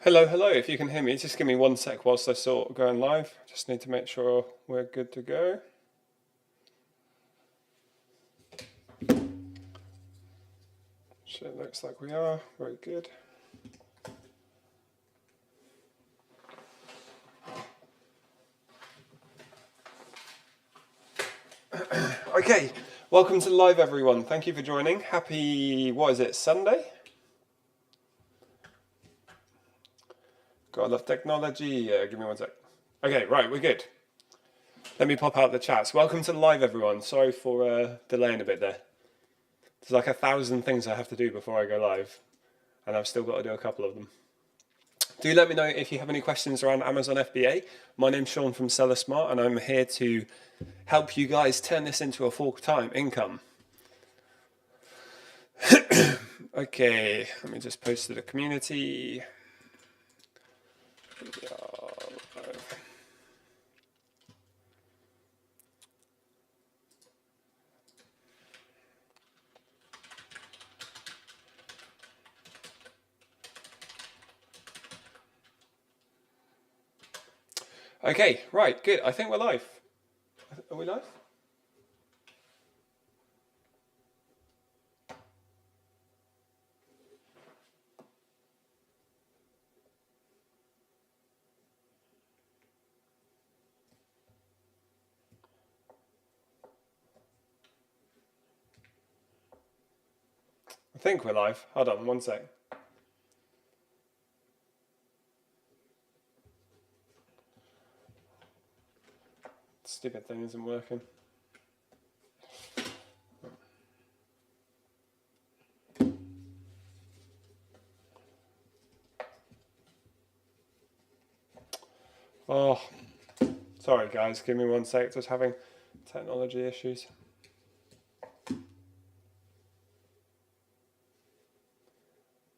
Hello, hello. If you can hear me, just give me 1 sec whilst I sort going live. Just need to make sure we're good to go. So it looks like we are. Very good. Okay, welcome to live, everyone. Thank you for joining. Happy, what is it, Sunday? God love technology. Give me 1 sec. Okay, right, we're good. Let me pop out the chats. Welcome to live, everyone. Sorry for delaying a bit there. There's like 1,000 things I have to do before I go live, and I've still got to do a couple of them. Do let me know if you have any questions around Amazon FBA. My name's Sean from Seller Smart, and I'm here to help you guys turn this into a full-time income. Okay, let me just post to the community. Okay, right, good. I think we're live. Are we live? I think we're live. Hold on, 1 sec. Stupid thing isn't working. Oh, sorry guys, give me 1 sec. Just having technology issues.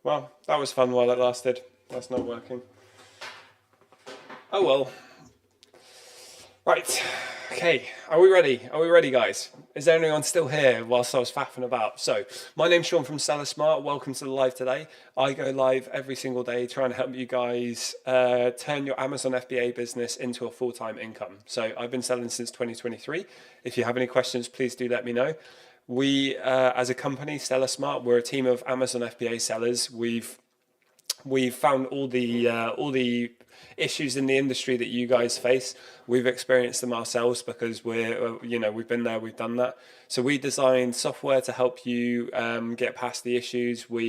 Well, that was fun while it lasted. That's not working. Oh well. Right, okay, are we ready? Are we ready, guys? Is there anyone still here whilst I was faffing about? So, my name's Sean from Seller Smart. Welcome to the live today. I go live every single day trying to help you guys turn your Amazon FBA business into a full-time income. So, I've been selling since 2023. If you have any questions, please do let me know. We, as a company, Seller Smart, we're a team of Amazon FBA sellers. We've found all the issues in the industry that you guys face. We've experienced them ourselves because we've been there, we've done that. So we designed software to help you get past the issues. What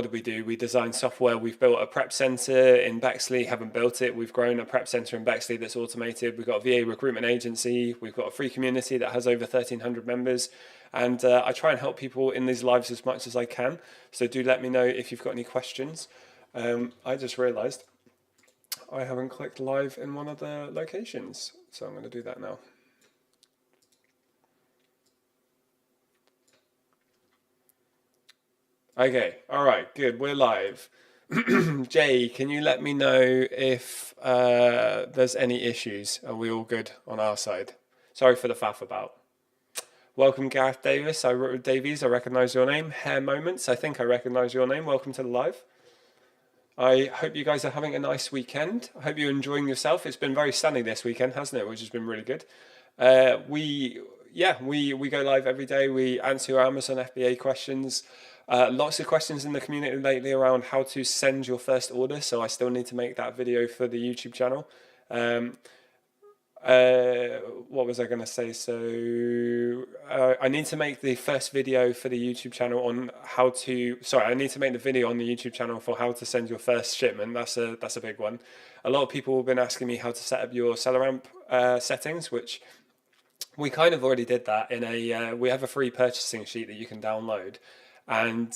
did we do? We designed software. We've built a prep center in Bexley. Haven't built it. We've grown a prep center in Bexley that's automated. We've got a VA recruitment agency. We've got a free community that has over 1,300 members. And I try and help people in these lives as much as I can. So do let me know if you've got any questions. I just realized I haven't clicked live in one of the locations. So I'm going to do that now. Okay, all right, good. We're live. Jay, can you let me know if there's any issues? Are we all good on our side? Sorry for the faff about. Welcome, Gareth Davis. Davies, I recognise your name. Hair Moments, I think I recognise your name. Welcome to the live. I hope you guys are having a nice weekend. I hope you're enjoying yourself. It's been very sunny this weekend, hasn't it? Which has been really good. We go live every day. We answer your Amazon FBA questions. Lots of questions in the community lately around how to send your first order. So I still need to make that video for the YouTube channel. What was I going to say? So I need to make the first video for the YouTube channel on how to. Sorry, I need to make the video on the YouTube channel for how to send your first shipment. That's a big one. A lot of people have been asking me how to set up your seller amp settings, which we kind of already did that in a. We have a free purchasing sheet that you can download. And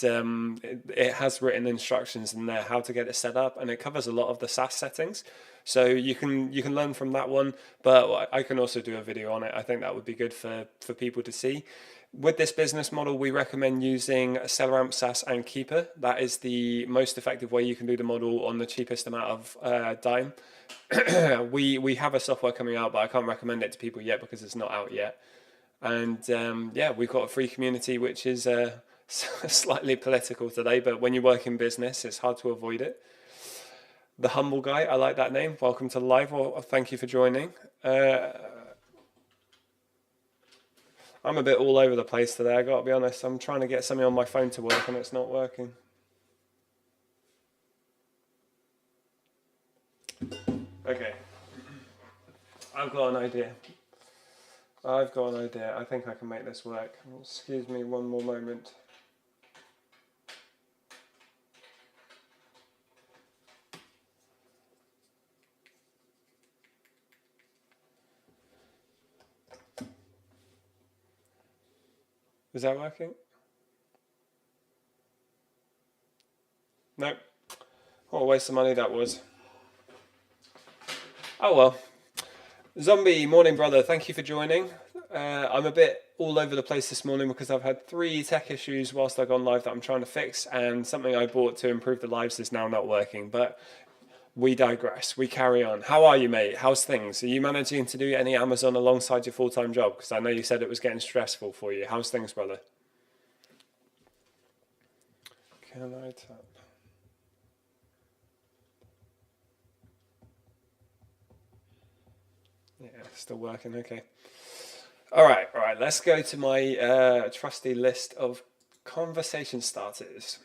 it has written instructions in there how to get it set up, and it covers a lot of the SaaS settings. So you can learn from that one, but I can also do a video on it. I think that would be good for people to see. With this business model, we recommend using SellerAmp, SaaS, and Keeper. That is the most effective way you can do the model on the cheapest amount of dime. We have a software coming out, but I can't recommend it to people yet because it's not out yet. And yeah, we've got a free community which is Slightly political today, but when you work in business, it's hard to avoid it. The Humble Guy, I like that name. Welcome to the live, or thank you for joining. I'm a bit all over the place today, I gotta be honest. I'm trying to get something on my phone to work and it's not working. Okay. I've got an idea. I think I can make this work. Excuse me one more moment. Is that working? Nope. What a waste of money that was. Oh well. Zombie, morning brother, thank you for joining. I'm a bit all over the place this morning because I've had 3 tech issues whilst I've gone live that I'm trying to fix, and something I bought to improve the lives is now not working, but we digress. We carry on. How are you, mate? How's things? Are you managing to do any Amazon alongside your full-time job? Because I know you said it was getting stressful for you. How's things, brother? Can I tap? Yeah, still working, okay. All right, let's go to my trusty list of conversation starters.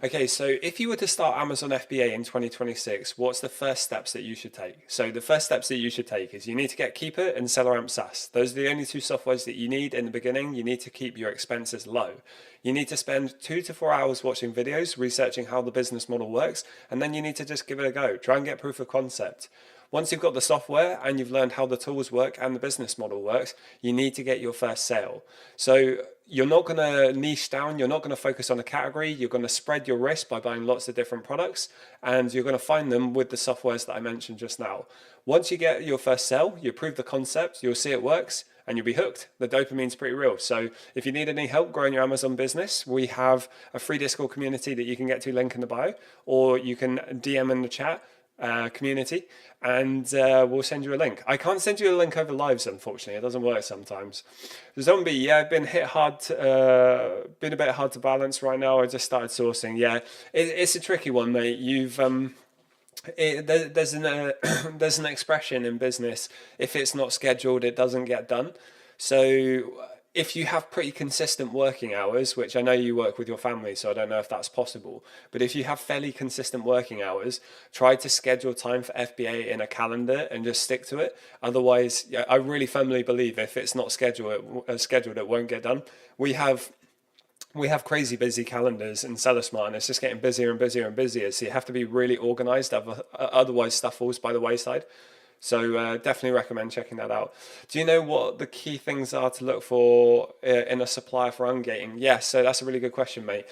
Okay, so if you were to start Amazon FBA in 2026, what's the first steps that you should take? So the first steps that you should take is you need to get Keeper and SellerAmp SaaS. Those are the only 2 softwares that you need in the beginning. You need to keep your expenses low. You need to spend 2 to 4 hours watching videos, researching how the business model works, and then you need to just give it a go. Try and get proof of concept. Once you've got the software and you've learned how the tools work and the business model works, you need to get your first sale. So you're not going to niche down, you're not going to focus on a category, you're going to spread your risk by buying lots of different products, and you're going to find them with the softwares that I mentioned just now. Once you get your first sale, you prove the concept, you'll see it works, and you'll be hooked. The dopamine's pretty real. So if you need any help growing your Amazon business, we have a free Discord community that you can get to, link in the bio, or you can DM in the chat community, and we'll send you a link. I can't send you a link over lives, unfortunately. It doesn't work sometimes. Zombie, yeah, been hit hard, been a bit hard to balance right now. I just started sourcing. Yeah, it's a tricky one, mate. You've there's an there's an expression in business: if it's not scheduled, it doesn't get done. So if you have pretty consistent working hours, which I know you work with your family, so I don't know if that's possible, but if you have fairly consistent working hours, try to schedule time for FBA in a calendar and just stick to it. Otherwise, yeah, I really firmly believe if it's not scheduled, it won't get done. We have crazy busy calendars in SellerSmart, and it's just getting busier and busier and busier. So you have to be really organized, otherwise stuff falls by the wayside. So definitely recommend checking that out. Do you know what the key things are to look for in a supplier for ungating? Yes, so that's a really good question, mate.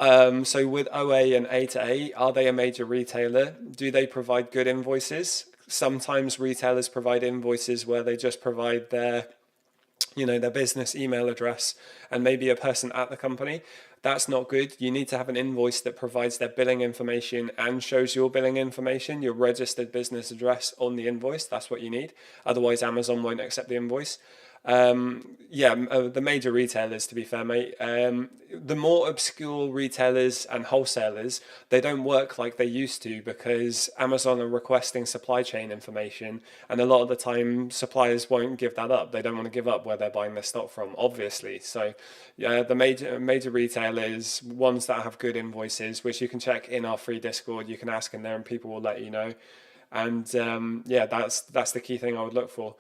So with OA and A to A, are they a major retailer? Do they provide good invoices? Sometimes retailers provide invoices where they just provide their business email address and maybe a person at the company. That's not good. You need to have an invoice that provides their billing information and shows your billing information, your registered business address on the invoice. That's what you need. Otherwise, Amazon won't accept the invoice. The major retailers, to be fair, mate, the more obscure retailers and wholesalers, they don't work like they used to because Amazon are requesting supply chain information, and a lot of the time suppliers won't give that up. They don't want to give up where they're buying their stock from, obviously. So yeah, the major retailers, ones that have good invoices, which you can check in our free Discord, you can ask in there and people will let you know. And that's the key thing I would look for.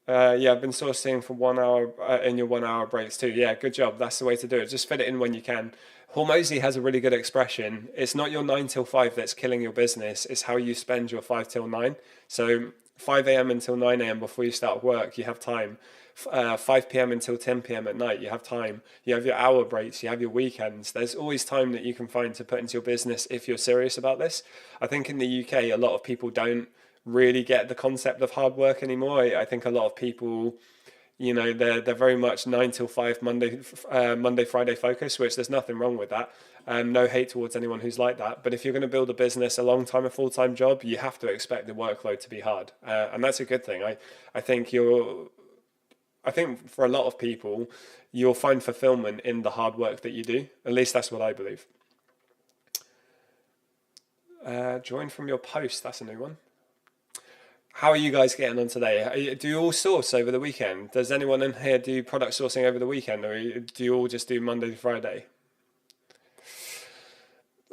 Yeah, I've been sourcing for 1 hour in your 1 hour breaks too. Yeah, good job. That's the way to do it. Just fit it in when you can. Hormozy has a really good expression. It's not your 9 till 5 that's killing your business. It's how you spend your 5 till 9. So 5 a.m. until 9 a.m. before you start work, you have time. 5 p.m. until 10 p.m. at night, you have time. You have your hour breaks, you have your weekends. There's always time that you can find to put into your business if you're serious about this. I think in the UK, a lot of people don't really get the concept of hard work anymore. I think a lot of people, they're very much 9 till 5 Monday Friday focus, which there's nothing wrong with that. No hate towards anyone who's like that, but if you're going to build a business a long time, a full-time job, you have to expect the workload to be hard, and that's a good thing. I think I think for a lot of people, you'll find fulfillment in the hard work that you do. At least that's what I believe. Join from your post. That's a new one. How are you guys getting on today? Do you all source over the weekend? Does anyone in here do product sourcing over the weekend, or do you all just do Monday to Friday?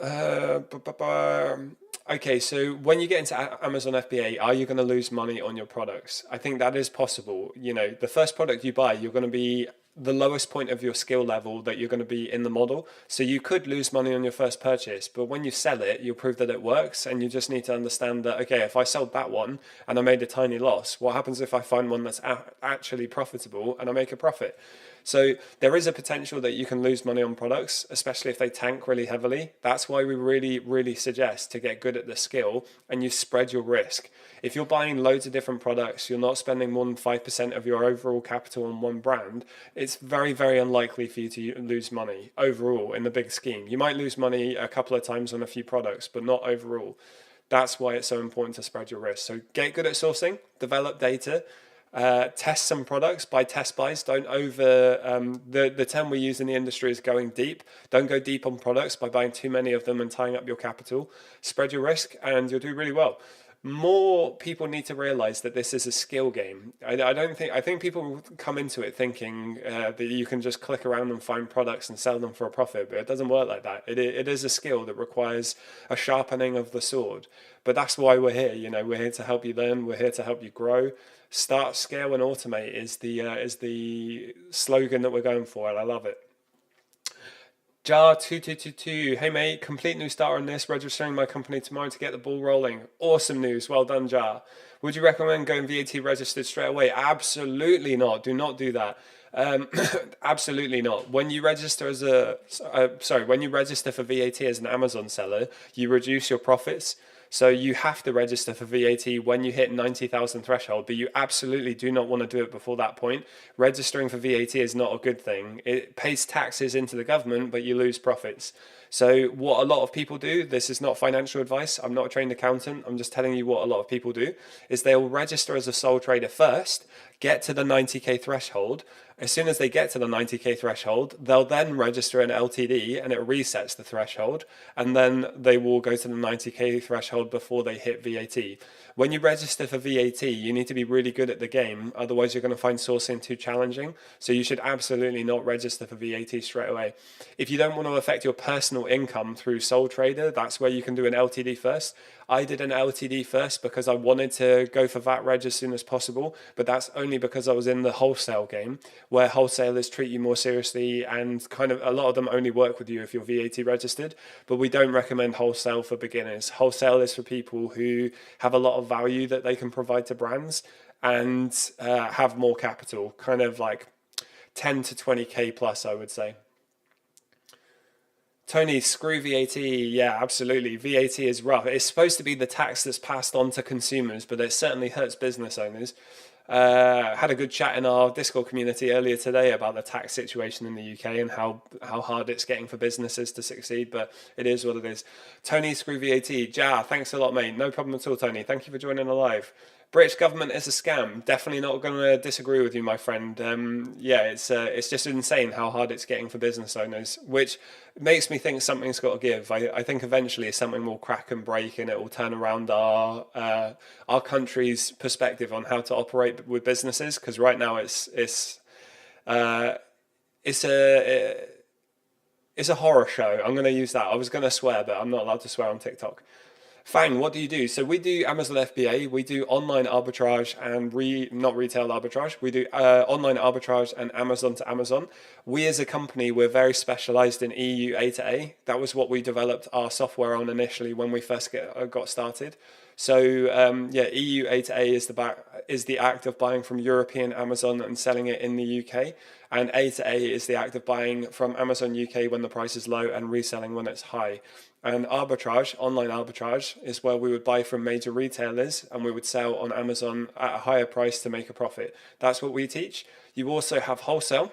Uh, bu- bu- bu- Okay, so when you get into Amazon FBA, are you going to lose money on your products? I think that is possible. You know, the first product you buy, you're going to be the lowest point of your skill level that you're going to be in the model. So you could lose money on your first purchase, but when you sell it, you'll prove that it works. And you just need to understand that, okay, if I sold that one and I made a tiny loss, what happens if I find one that's actually profitable and I make a profit? So there is a potential that you can lose money on products, especially if they tank really heavily. That's why we really, really suggest to get good at the skill and you spread your risk. If you're buying loads of different products, you're not spending more than 5% of your overall capital on one brand, it's very, very unlikely for you to lose money overall in the big scheme. You might lose money a couple of times on a few products, but not overall. That's why it's so important to spread your risk. So get good at sourcing, develop data, test some products, buy test buys. Don't over the term we use in the industry is going deep. Don't go deep on products by buying too many of them and tying up your capital. Spread your risk and you'll do really well. More people need to realize that this is a skill game. I think people come into it thinking that you can just click around and find products and sell them for a profit, but it doesn't work like that. It is a skill that requires a sharpening of the sword. But that's why we're here. You know, we're here to help you learn. We're here to help you grow. Start, scale, and automate is the slogan that we're going for, and I love it. Jar2222, hey mate, complete new starter on this, registering my company tomorrow to get the ball rolling. Awesome news, well done, Jar. Would you recommend going VAT registered straight away? Absolutely not. Do not do that. Absolutely not. When you register as when you register for VAT as an Amazon seller, you reduce your profits. So you have to register for VAT when you hit 90,000 threshold, but you absolutely do not want to do it before that point. Registering for VAT is not a good thing. It pays taxes into the government, but you lose profits. So what a lot of people do, this is not financial advice, I'm not a trained accountant, I'm just telling you what a lot of people do, is they'll register as a sole trader first, get to the 90k threshold. As soon as they get to the 90k threshold, they'll then register an LTD and it resets the threshold, and then they will go to the 90k threshold before they hit VAT. When you register for VAT, you need to be really good at the game, otherwise you're going to find sourcing too challenging. So you should absolutely not register for VAT straight away. If you don't want to affect your personal income through sole trader, that's where you can do an LTD first. I did an LTD first because I wanted to go for VAT reg as soon as possible, but that's only because I was in the wholesale game, where wholesalers treat you more seriously and kind of a lot of them only work with you if you're VAT registered, but we don't recommend wholesale for beginners. Wholesale is for people who have a lot of value that they can provide to brands and have more capital, kind of like 10 to 20k plus, I would say. Tony, screw VAT. Yeah, absolutely. VAT is rough. It's supposed to be the tax that's passed on to consumers, but it certainly hurts business owners. Had a good chat in our Discord community earlier today about the tax situation in the UK and how hard it's getting for businesses to succeed, but it is what it is. Tony, screw VAT. Ja, thanks a lot, mate. No problem at all, Tony. Thank you for joining the live. British government is a scam. Definitely not going to disagree with you, my friend. Yeah, it's just insane how hard it's getting for business owners, which makes me think something's got to give. I think eventually something will crack and break, and it will turn around our country's perspective on how to operate with businesses. Because right now uh, it's it's a horror show. I'm going to use that. I was going to swear, but I'm not allowed to swear on TikTok. Fang, what do you do? So we do Amazon FBA, we do online arbitrage and not retail arbitrage. We do online arbitrage and Amazon to Amazon. We as a company, we're very specialized in EU A to A. That was what we developed our software on initially when we first got started. So yeah, EU A to A is the act of buying from European Amazon and selling it in the UK. And A to A is the act of buying from Amazon UK when the price is low and reselling when it's high. And arbitrage, online arbitrage, is where we would buy from major retailers and we would sell on Amazon at a higher price to make a profit. That's what we teach. You also have wholesale,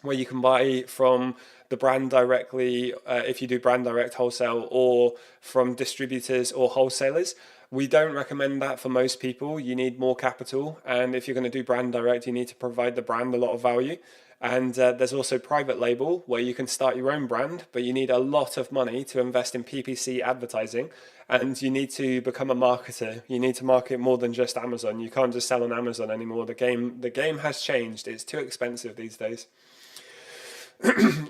where you can buy from the brand directly if you do brand direct wholesale, or from distributors or wholesalers. We don't recommend that for most people. You need more capital, and if you're going to do brand direct, you need to provide the brand a lot of value. And there's also private label where you can start your own brand, but you need a lot of money to invest in PPC advertising, and you need to become a marketer. You need to market more than just Amazon. You can't just sell on Amazon anymore. The game has changed. It's too expensive these days.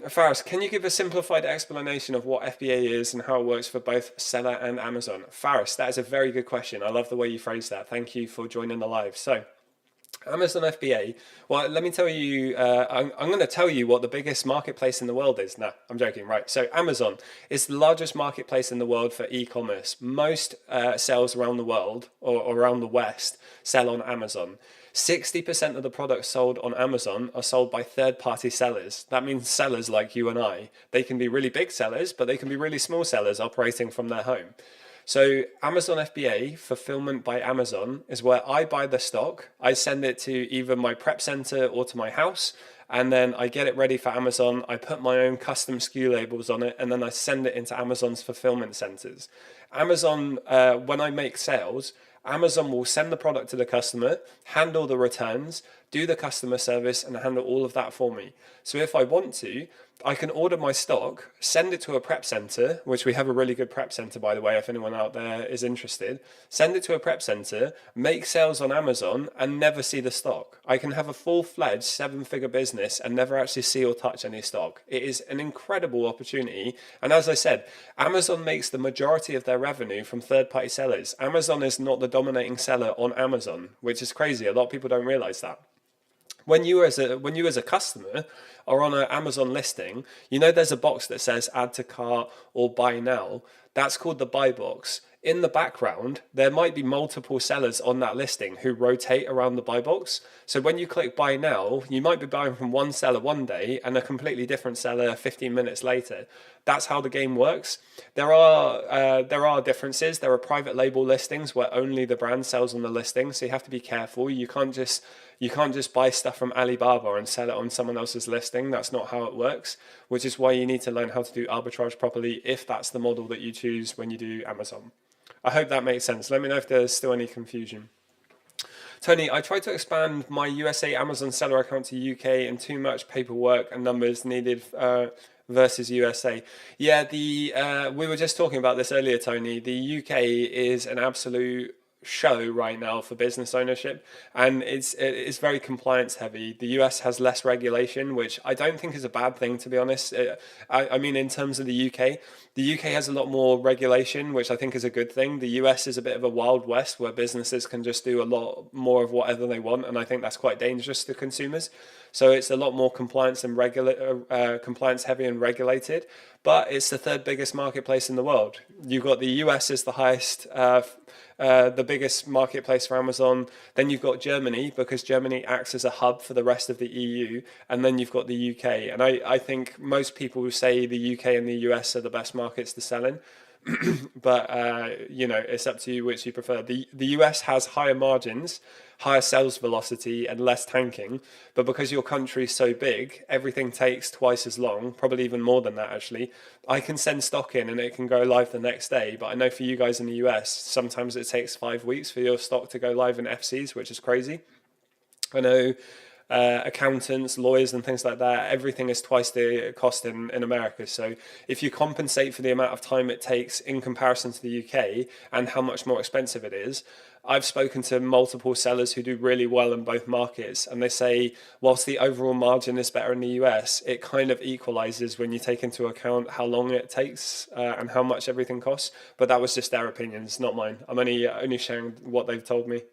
Faris, can you give a simplified explanation of what FBA is and how it works for both seller and Amazon? Faris, that is a very good question. I love the way you phrased that. Thank you for joining the live. So, Amazon FBA, well, let me tell you, I'm going to tell you what the biggest marketplace in the world is. No, I'm joking, right? So Amazon is the largest marketplace in the world for e-commerce. Most sales around the world or around the West sell on Amazon. 60% of the products sold on Amazon are sold by third-party sellers. That means sellers like you and I. They can be really big sellers, but they can be really small sellers operating from their home. So Amazon FBA, fulfillment by Amazon, is where I buy the stock. I send it to either my prep center or to my house, and then I get it ready for Amazon. I put my own custom SKU labels on it, and then I send it into Amazon's fulfillment centers. Amazon, when I make sales, Amazon will send the product to the customer, handle the returns, do the customer service, and handle all of that for me. So if I want to, I can order my stock, send it to a prep center, which we have a really good prep center, by the way, if anyone out there is interested. Send it to a prep center, make sales on Amazon, and never see the stock. I can have a full-fledged 7-figure business and never actually see or touch any stock. It is an incredible opportunity. And as I said, Amazon makes the majority of their revenue from third-party sellers. Amazon is not the dominating seller on Amazon, which is crazy. A lot of people don't realize that. When you as a customer are on an Amazon listing, you know there's a box that says add to cart or buy now. That's called the buy box. In the background, there might be multiple sellers on that listing who rotate around the buy box. So when you click buy now, you might be buying from one seller one day and a completely different seller 15 minutes later. That's how the game works. There are differences. There are private label listings where only the brand sells on the listing, so you have to be careful. You can't just buy stuff from Alibaba and sell it on someone else's listing. That's not how it works, which is why you need to learn how to do arbitrage properly if that's the model that you choose when you do Amazon. I hope that makes sense. Let me know if there's still any confusion. Tony, I tried to expand my USA Amazon seller account to UK and too much paperwork and numbers needed versus USA. Yeah, we were just talking about this earlier, Tony. The UK is an absolute show right now for business ownership, and it's very compliance heavy. The US has less regulation, which I don't think is a bad thing, to be honest. I mean, in terms of the UK has a lot more regulation, which I think is a good thing. The US is a bit of a wild west where businesses can just do a lot more of whatever they want, and I think that's quite dangerous to consumers. So it's a lot more compliance and compliance heavy and regulated, but it's the third biggest marketplace in the world. You've got the US is the highest, the biggest marketplace for Amazon. Then you've got Germany, because Germany acts as a hub for the rest of the EU. And then you've got the UK. And I think most people who say the UK and the US are the best markets to sell in. But, it's up to you which you prefer. The US has higher margins, higher sales velocity and less tanking, but because your country is so big, everything takes twice as long, probably even more than that actually. I can send stock in and it can go live the next day, but I know for you guys in the US, sometimes it takes 5 weeks for your stock to go live in FCs, which is crazy. I know accountants, lawyers and things like that, everything is twice the cost in America. So if you compensate for the amount of time it takes in comparison to the UK and how much more expensive it is, I've spoken to multiple sellers who do really well in both markets, and they say whilst the overall margin is better in the US, it kind of equalizes when you take into account how long it takes and how much everything costs. But that was just their opinions, not mine. I'm only sharing what they've told me.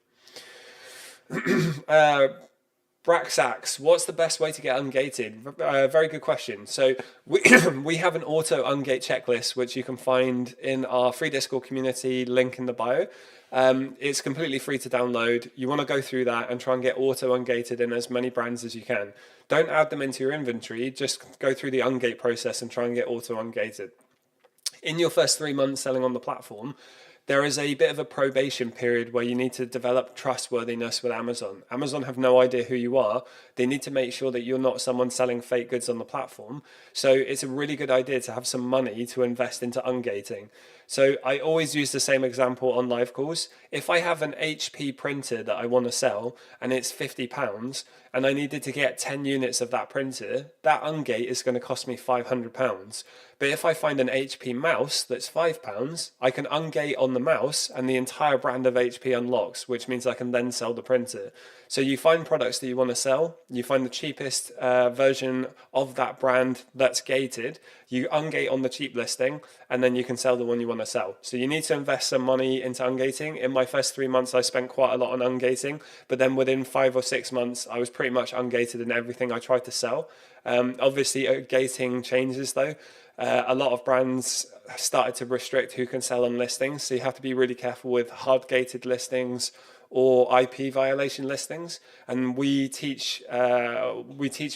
Braxax, what's the best way to get ungated? Very good question. So we have an auto ungate checklist, which you can find in our free Discord community, link in the bio. It's completely free to download. You want to go through that and try and get auto ungated in as many brands as you can. Don't add them into your inventory, just go through the ungate process and try and get auto ungated. In your first 3 months selling on the platform, there is a bit of a probation period where you need to develop trustworthiness with Amazon. Amazon have no idea who you are. They need to make sure that you're not someone selling fake goods on the platform. So it's a really good idea to have some money to invest into ungating. So I always use the same example on live calls. If I have an HP printer that I want to sell and it's £50 and I needed to get 10 units of that printer, that ungate is going to cost me £500. But if I find an HP mouse that's £5, I can ungate on the mouse and the entire brand of HP unlocks, which means I can then sell the printer. So you find products that you want to sell, you find the cheapest version of that brand that's gated, you ungate on the cheap listing, and then you can sell the one you want to sell. So you need to invest some money into ungating. In my first 3 months, I spent quite a lot on ungating, but then within 5 or 6 months, I was pretty much ungated in everything I tried to sell. Obviously, gating changes though. A lot of brands started to restrict who can sell on listings, so you have to be really careful with hard gated listings or IP violation listings. And we teach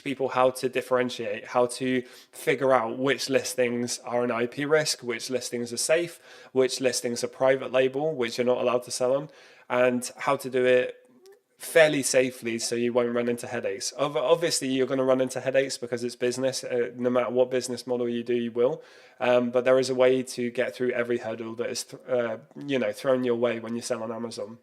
people how to differentiate, how to figure out which listings are an IP risk, which listings are safe, which listings are private label, which you're not allowed to sell on, and how to do it fairly safely so you won't run into headaches. Obviously, you're going to run into headaches because it's business. No matter what business model you do, you will. But there is a way to get through every hurdle that is, thrown your way when you sell on Amazon.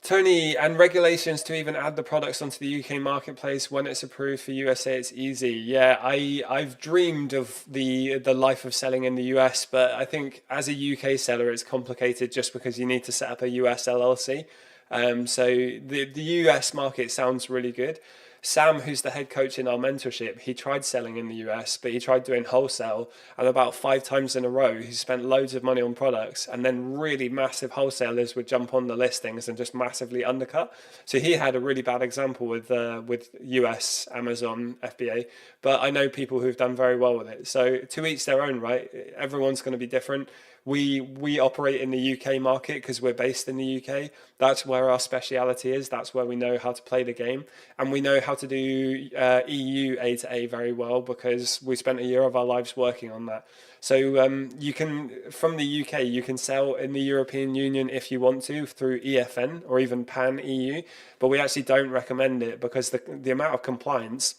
Tony, and regulations to even add the products onto the UK marketplace when it's approved for USA, it's easy. Yeah, I've dreamed of the life of selling in the US, but I think as a UK seller, it's complicated just because you need to set up a US LLC. So the US market sounds really good. Sam, who's the head coach in our mentorship, he tried selling in the US, but he tried doing wholesale, and about 5 times in a row, he spent loads of money on products, and then really massive wholesalers would jump on the listings and just massively undercut. So he had a really bad example with US, Amazon, FBA, but I know people who've done very well with it. So to each their own, right? Everyone's going to be different. We operate in the UK market because we're based in the UK. That's where our speciality is. That's where we know how to play the game. And we know how to do EU A to A very well because we spent a year of our lives working on that. So you can, from the UK, you can sell in the European Union if you want to through EFN or even Pan EU. But we actually don't recommend it because the amount of compliance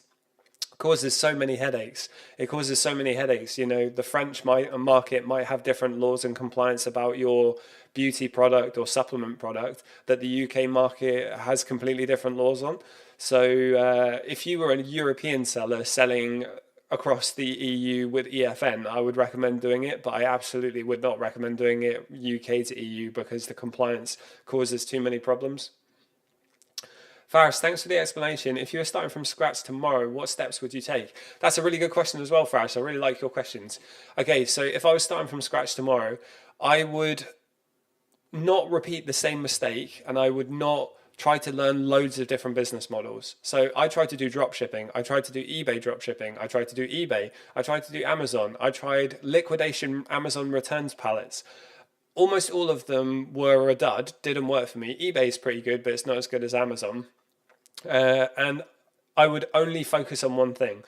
causes so many headaches. It causes so many headaches. You know, the French market might have different laws and compliance about your beauty product or supplement product that the UK market has completely different laws on. So if you were a European seller selling across the EU with EFN, I would recommend doing it, but I absolutely would not recommend doing it UK to EU because the compliance causes too many problems. Faris, thanks for the explanation. If you were starting from scratch tomorrow, what steps would you take? That's a really good question as well, Faris. I really like your questions. Okay, so if I was starting from scratch tomorrow, I would not repeat the same mistake and I would not try to learn loads of different business models. So I tried to do drop shipping. I tried to do eBay drop shipping. I tried to do eBay. I tried to do Amazon. I tried liquidation Amazon returns pallets. Almost all of them were a dud, didn't work for me. eBay's pretty good, but it's not as good as Amazon. And I would only focus on one thing.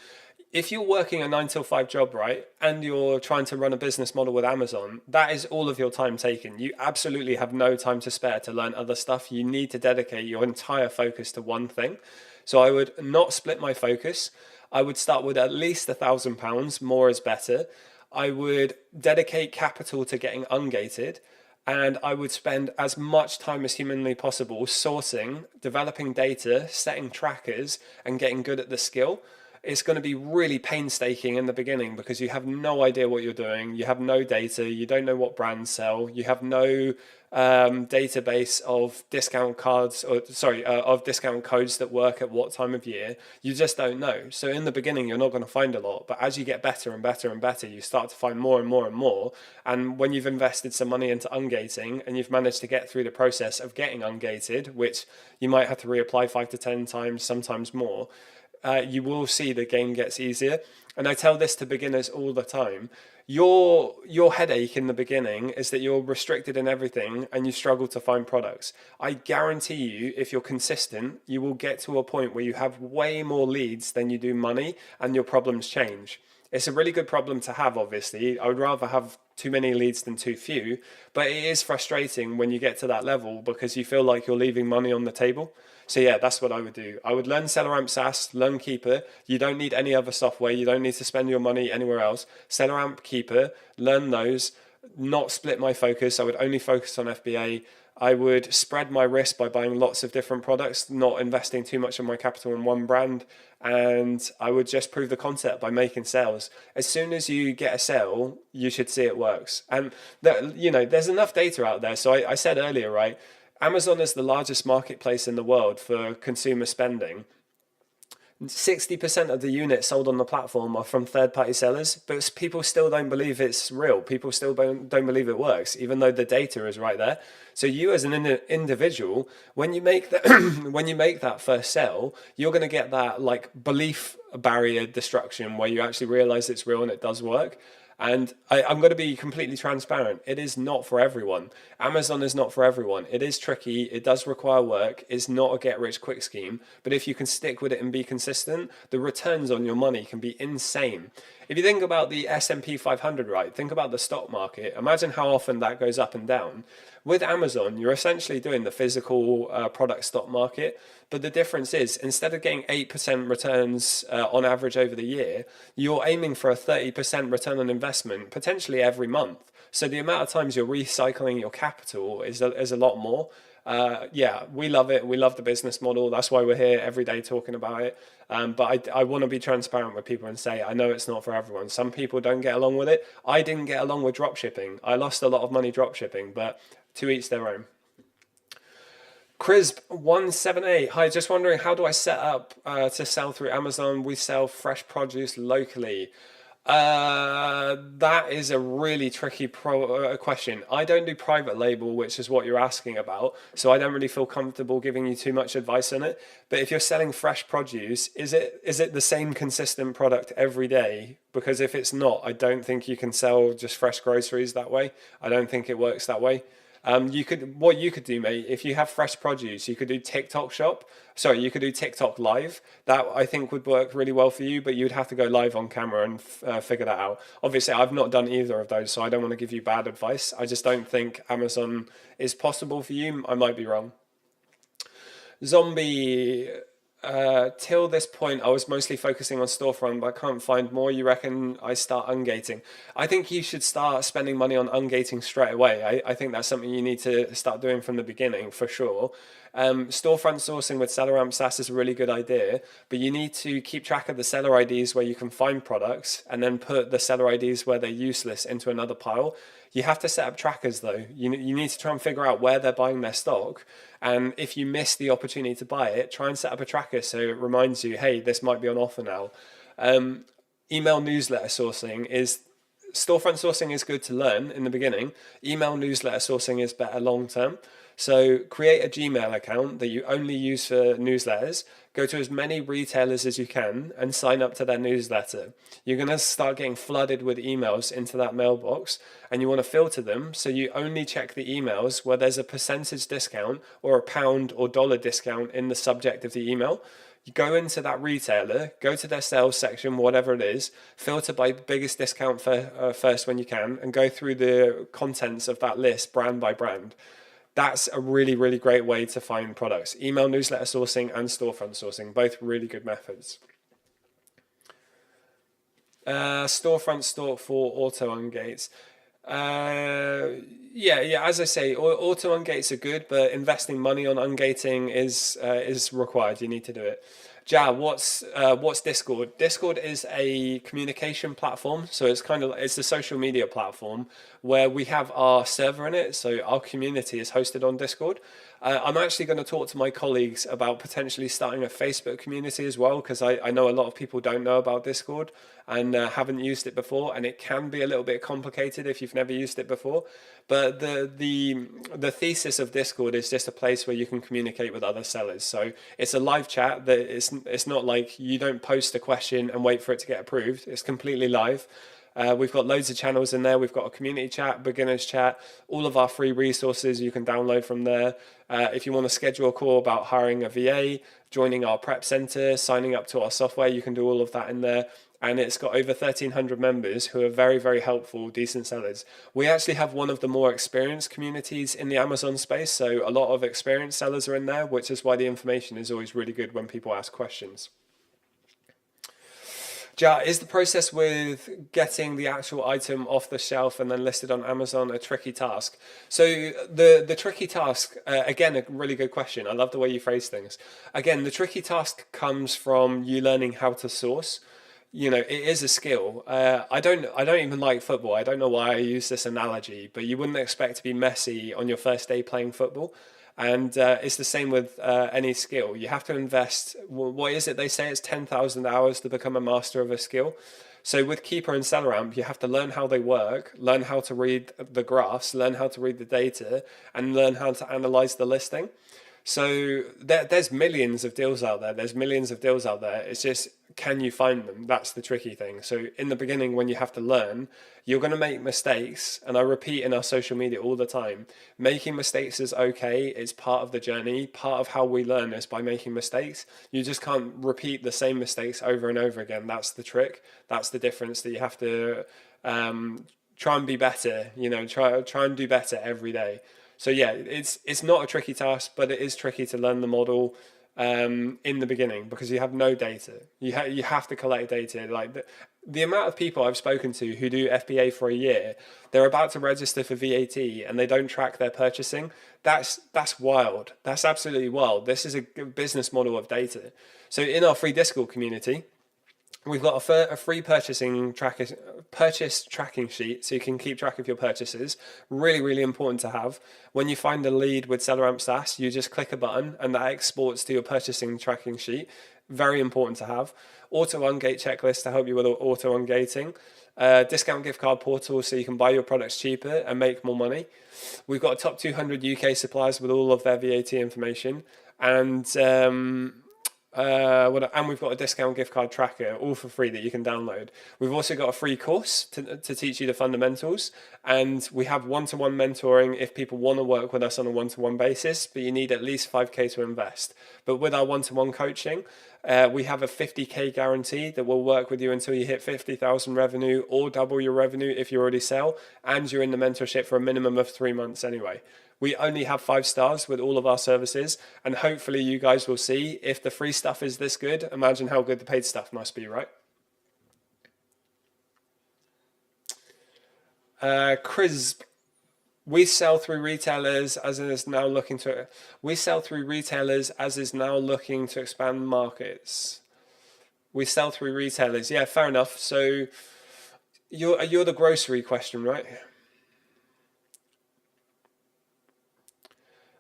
If you're working a 9 till 5 job, right, and you're trying to run a business model with Amazon, that is all of your time taken. You absolutely have no time to spare to learn other stuff. You need to dedicate your entire focus to one thing. So I would not split my focus. I would start with at least £1,000. More is better. I would dedicate capital to getting ungated. And I would spend as much time as humanly possible sourcing, developing data, setting trackers, and getting good at the skill. It's going to be really painstaking in the beginning because you have no idea what you're doing. You have no data. You don't know what brands sell. You have no database of discount cards of discount codes that work at what time of year. You just don't know. So in the beginning, you're not going to find a lot. But as you get better and better and better, you start to find more and more and more. And when you've invested some money into ungating and you've managed to get through the process of getting ungated, which you might have to reapply 5 to 10 times, sometimes more, you will see the game gets easier. And I tell this to beginners all the time. Your headache in the beginning is that you're restricted in everything and you struggle to find products. I guarantee you, if you're consistent, you will get to a point where you have way more leads than you do money and your problems change. It's a really good problem to have, obviously. I would rather have too many leads than too few. But it is frustrating when you get to that level because you feel like you're leaving money on the table. So yeah, that's what I would do. I would learn SellerAmp SaaS, learn Keeper. You don't need any other software. You don't need to spend your money anywhere else. SellerAmp, Keeper, learn those. Not split my focus. I would only focus on FBA. I would spread my risk by buying lots of different products, not investing too much of my capital in one brand. And I would just prove the concept by making sales. As soon as you get a sale, you should see it works. And that, there's enough data out there. So I said earlier, right? Amazon is the largest marketplace in the world for consumer spending. 60% of the units sold on the platform are from third-party sellers, but people still don't believe it's real. People still don't believe it works, even though the data is right there. So you as an individual, when you make that when you make that first sell, you're going to get that like belief barrier destruction where you actually realize it's real and it does work. And I'm going to be completely transparent. It is not for everyone. Amazon is not for everyone. It is tricky. It does require work. It's not a get-rich-quick scheme. But if you can stick with it and be consistent, the returns on your money can be insane. If you think about the S&P 500, right, think about the stock market. Imagine how often that goes up and down. With Amazon, you're essentially doing the physical product stock market. But the difference is, instead of getting 8% returns on average over the year, you're aiming for a 30% return on investment, potentially every month. So the amount of times you're recycling your capital is a lot more. Yeah, we love it. We love the business model. That's why we're here every day talking about it. But I want to be transparent with people and say, I know it's not for everyone. Some people don't get along with it. I didn't get along with dropshipping. I lost a lot of money dropshipping, but to each their own. Crisp178, hi, just wondering, how do I set up to sell through Amazon? We sell fresh produce locally. That is a really tricky question. I don't do private label, which is what you're asking about, so I don't really feel comfortable giving you too much advice on it. But if you're selling fresh produce, is it the same consistent product every day? Because if it's not, I don't think you can sell just fresh groceries that way. I don't think it works that way. What you could do, mate, if you have fresh produce, you could do TikTok shop. Sorry, you could do TikTok live. That I think would work really well for you, but you'd have to go live on camera and figure that out. Obviously, I've not done either of those, so I don't want to give you bad advice. I just don't think Amazon is possible for you. I might be wrong. Zombie. Till this point, I was mostly focusing on storefront, but I can't find more. You reckon I start ungating? I think you should start spending money on ungating straight away. I think that's something you need to start doing from the beginning for sure. Storefront sourcing with SellerAmp SaaS is a really good idea, but you need to keep track of the seller IDs where you can find products and then put the seller IDs where they're useless into another pile. You have to set up trackers though. You need to try and figure out where they're buying their stock. And if you miss the opportunity to buy it, try and set up a tracker so it reminds you, hey, this might be on offer now. Email newsletter sourcing storefront sourcing is good to learn in the beginning. Email newsletter sourcing is better long term. So create a Gmail account that you only use for newsletters. Go to as many retailers as you can and sign up to their newsletter. You're going to start getting flooded with emails into that mailbox, and you want to filter them so you only check the emails where there's a percentage discount or a pound or dollar discount in the subject of the email. You go into that retailer, go to their sales section, whatever it is, filter by biggest discount first when you can, and go through the contents of that list brand by brand. That's a really, really great way to find products. Email newsletter sourcing and storefront sourcing, both really good methods. Storefront store for auto ungates. Yeah, as I say, auto ungates are good, but investing money on ungating is required. You need to do it. Ja, what's Discord? Discord is a communication platform, so it's a social media platform where we have our server in it, so our community is hosted on Discord. I'm actually going to talk to my colleagues about potentially starting a Facebook community as well, because I know a lot of people don't know about Discord and haven't used it before, and it can be a little bit complicated if you've never used it before. But the thesis of Discord is just a place where you can communicate with other sellers. So it's a live chat that it's not like you don't post a question and wait for it to get approved. It's completely live. We've got loads of channels in there. We've got a community chat, beginners chat, all of our free resources you can download from there. If you want to schedule a call about hiring a VA, joining our prep center, signing up to our software. You can do all of that in there. And it's got over 1,300 members who are very, very helpful, decent sellers. We actually have one of the more experienced communities in the Amazon space. So a lot of experienced sellers are in there, which is why the information is always really good when people ask questions. Ja, is the process with getting the actual item off the shelf and then listed on Amazon a tricky task? So the tricky task, again, a really good question. I love the way you phrase things. Again, the tricky task comes from you learning how to source. It is a skill. I don't even like football. I don't know why I use this analogy, but you wouldn't expect to be Messi on your first day playing football. And it's the same with any skill. You have to invest, what is it they say? It's 10,000 hours to become a master of a skill. So with Keeper and SellerAmp, you have to learn how they work, learn how to read the graphs, learn how to read the data, and learn how to analyze the listing. So there's millions of deals out there. It's just, can you find them? That's the tricky thing. So in the beginning, when you have to learn, you're going to make mistakes. And I repeat in our social media all the time, making mistakes is okay. It's part of the journey. Part of how we learn is by making mistakes. You just can't repeat the same mistakes over and over again. That's the trick. That's the difference, that you have to try and be better, try and do better every day. So yeah, it's not a tricky task, but it is tricky to learn the model in the beginning because you have no data. You have to collect data. Like the amount of people I've spoken to who do FBA for a year, they're about to register for VAT and they don't track their purchasing. That's wild. That's absolutely wild. This is a business model of data. So in our free Discord community, we've got a free purchase tracking sheet, so you can keep track of your purchases. Really, really important to have. When you find a lead with SellerAmp SaaS, you just click a button and that exports to your purchasing tracking sheet. Very important to have. Auto ungate checklist to help you with auto ungating. Discount gift card portal so you can buy your products cheaper and make more money. We've got a top 200 UK suppliers with all of their VAT information. And we've got a discount gift card tracker, all for free, that you can download. We've also got a free course to teach you the fundamentals, and we have one-to-one mentoring if people want to work with us on a one-to-one basis, but you need at least 5k to invest. But with our one-to-one coaching, we have a 50k guarantee that will work with you until you hit 50,000 revenue or double your revenue if you already sell, and you're in the mentorship for a minimum of 3 months anyway. We only have 5 stars with all of our services, and hopefully you guys will see if the free stuff is this good, imagine how good the paid stuff must be, right? Chris, we sell through retailers as is now looking to expand markets. We sell through retailers. Yeah, fair enough. So you're the grocery question, right?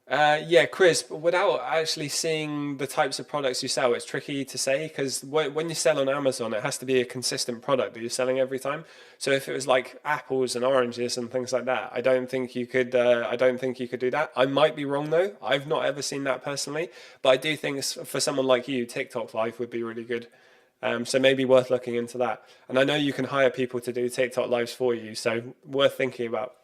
Yeah, Chris, but without actually seeing the types of products you sell, it's tricky to say because when you sell on Amazon, it has to be a consistent product that you're selling every time. So if it was like apples and oranges and things like that, I don't think you could. I don't think you could do that. I might be wrong though. I've not ever seen that personally, but I do think for someone like you, TikTok Live would be really good. So maybe worth looking into that. And I know you can hire people to do TikTok lives for you, so worth thinking about.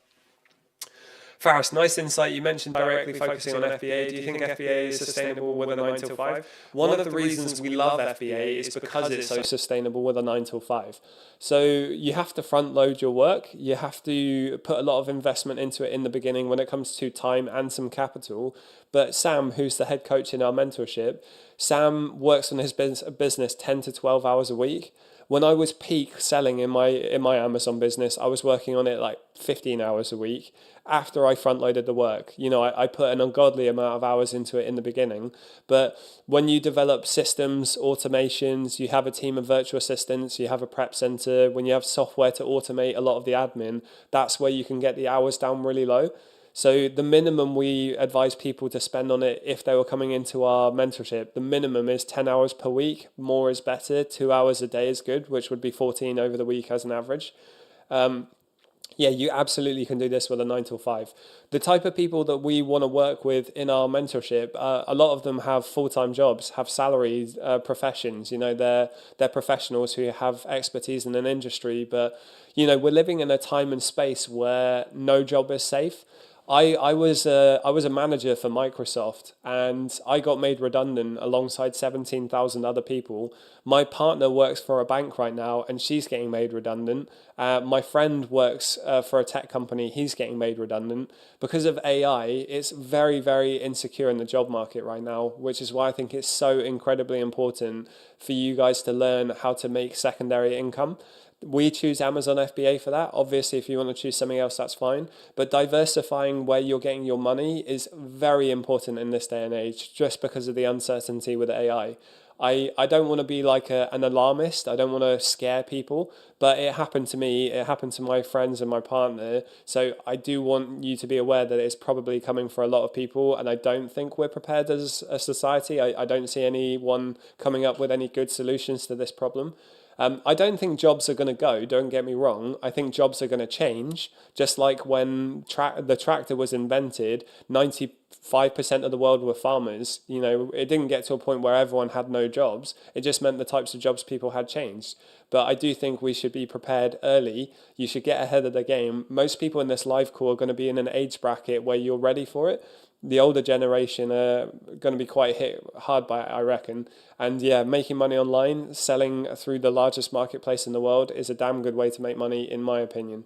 Faris, nice insight. You mentioned directly focusing on FBA. Do you think FBA is sustainable with a 9 till 5? One of the reasons we love FBA is because it's so sustainable with a 9 till 5. So you have to front load your work. You have to put a lot of investment into it in the beginning when it comes to time and some capital. But Sam, who's the head coach in our mentorship, Sam works on his business 10 to 12 hours a week. When I was peak selling in my Amazon business, I was working on it like 15 hours a week after I front loaded the work. I put an ungodly amount of hours into it in the beginning. But when you develop systems, automations, you have a team of virtual assistants, you have a prep center, when you have software to automate a lot of the admin, that's where you can get the hours down really low. So the minimum we advise people to spend on it if they were coming into our mentorship, the minimum is 10 hours per week. More is better. 2 hours a day is good, which would be 14 over the week as an average. Yeah, you absolutely can do this with a 9 till 5. The type of people that we want to work with in our mentorship, a lot of them have full-time jobs, have salaried professions. They're professionals who have expertise in an industry. But we're living in a time and space where no job is safe. I was a manager for Microsoft, and I got made redundant alongside 17,000 other people. My partner works for a bank right now, and she's getting made redundant. My friend works for a tech company; he's getting made redundant because of AI. It's very, very insecure in the job market right now, which is why I think it's so incredibly important for you guys to learn how to make secondary income. We choose Amazon FBA for that. Obviously, if you want to choose something else, that's fine. But diversifying where you're getting your money is very important in this day and age, just because of the uncertainty with AI. I don't want to be like an alarmist. I don't want to scare people, but it happened to me. It happened to my friends and my partner. So I do want you to be aware that it's probably coming for a lot of people. And I don't think we're prepared as a society. I don't see anyone coming up with any good solutions to this problem. I don't think jobs are going to go, don't get me wrong. I think jobs are going to change. Just like when the tractor was invented, 95% of the world were farmers. You know, it didn't get to a point where everyone had no jobs. It just meant the types of jobs people had changed. But I do think we should be prepared early. You should get ahead of the game. Most people in this live call are going to be in an age bracket where you're ready for it. The older generation are going to be quite hit hard by it, I reckon. And yeah, making money online, selling through the largest marketplace in the world is a damn good way to make money, in my opinion.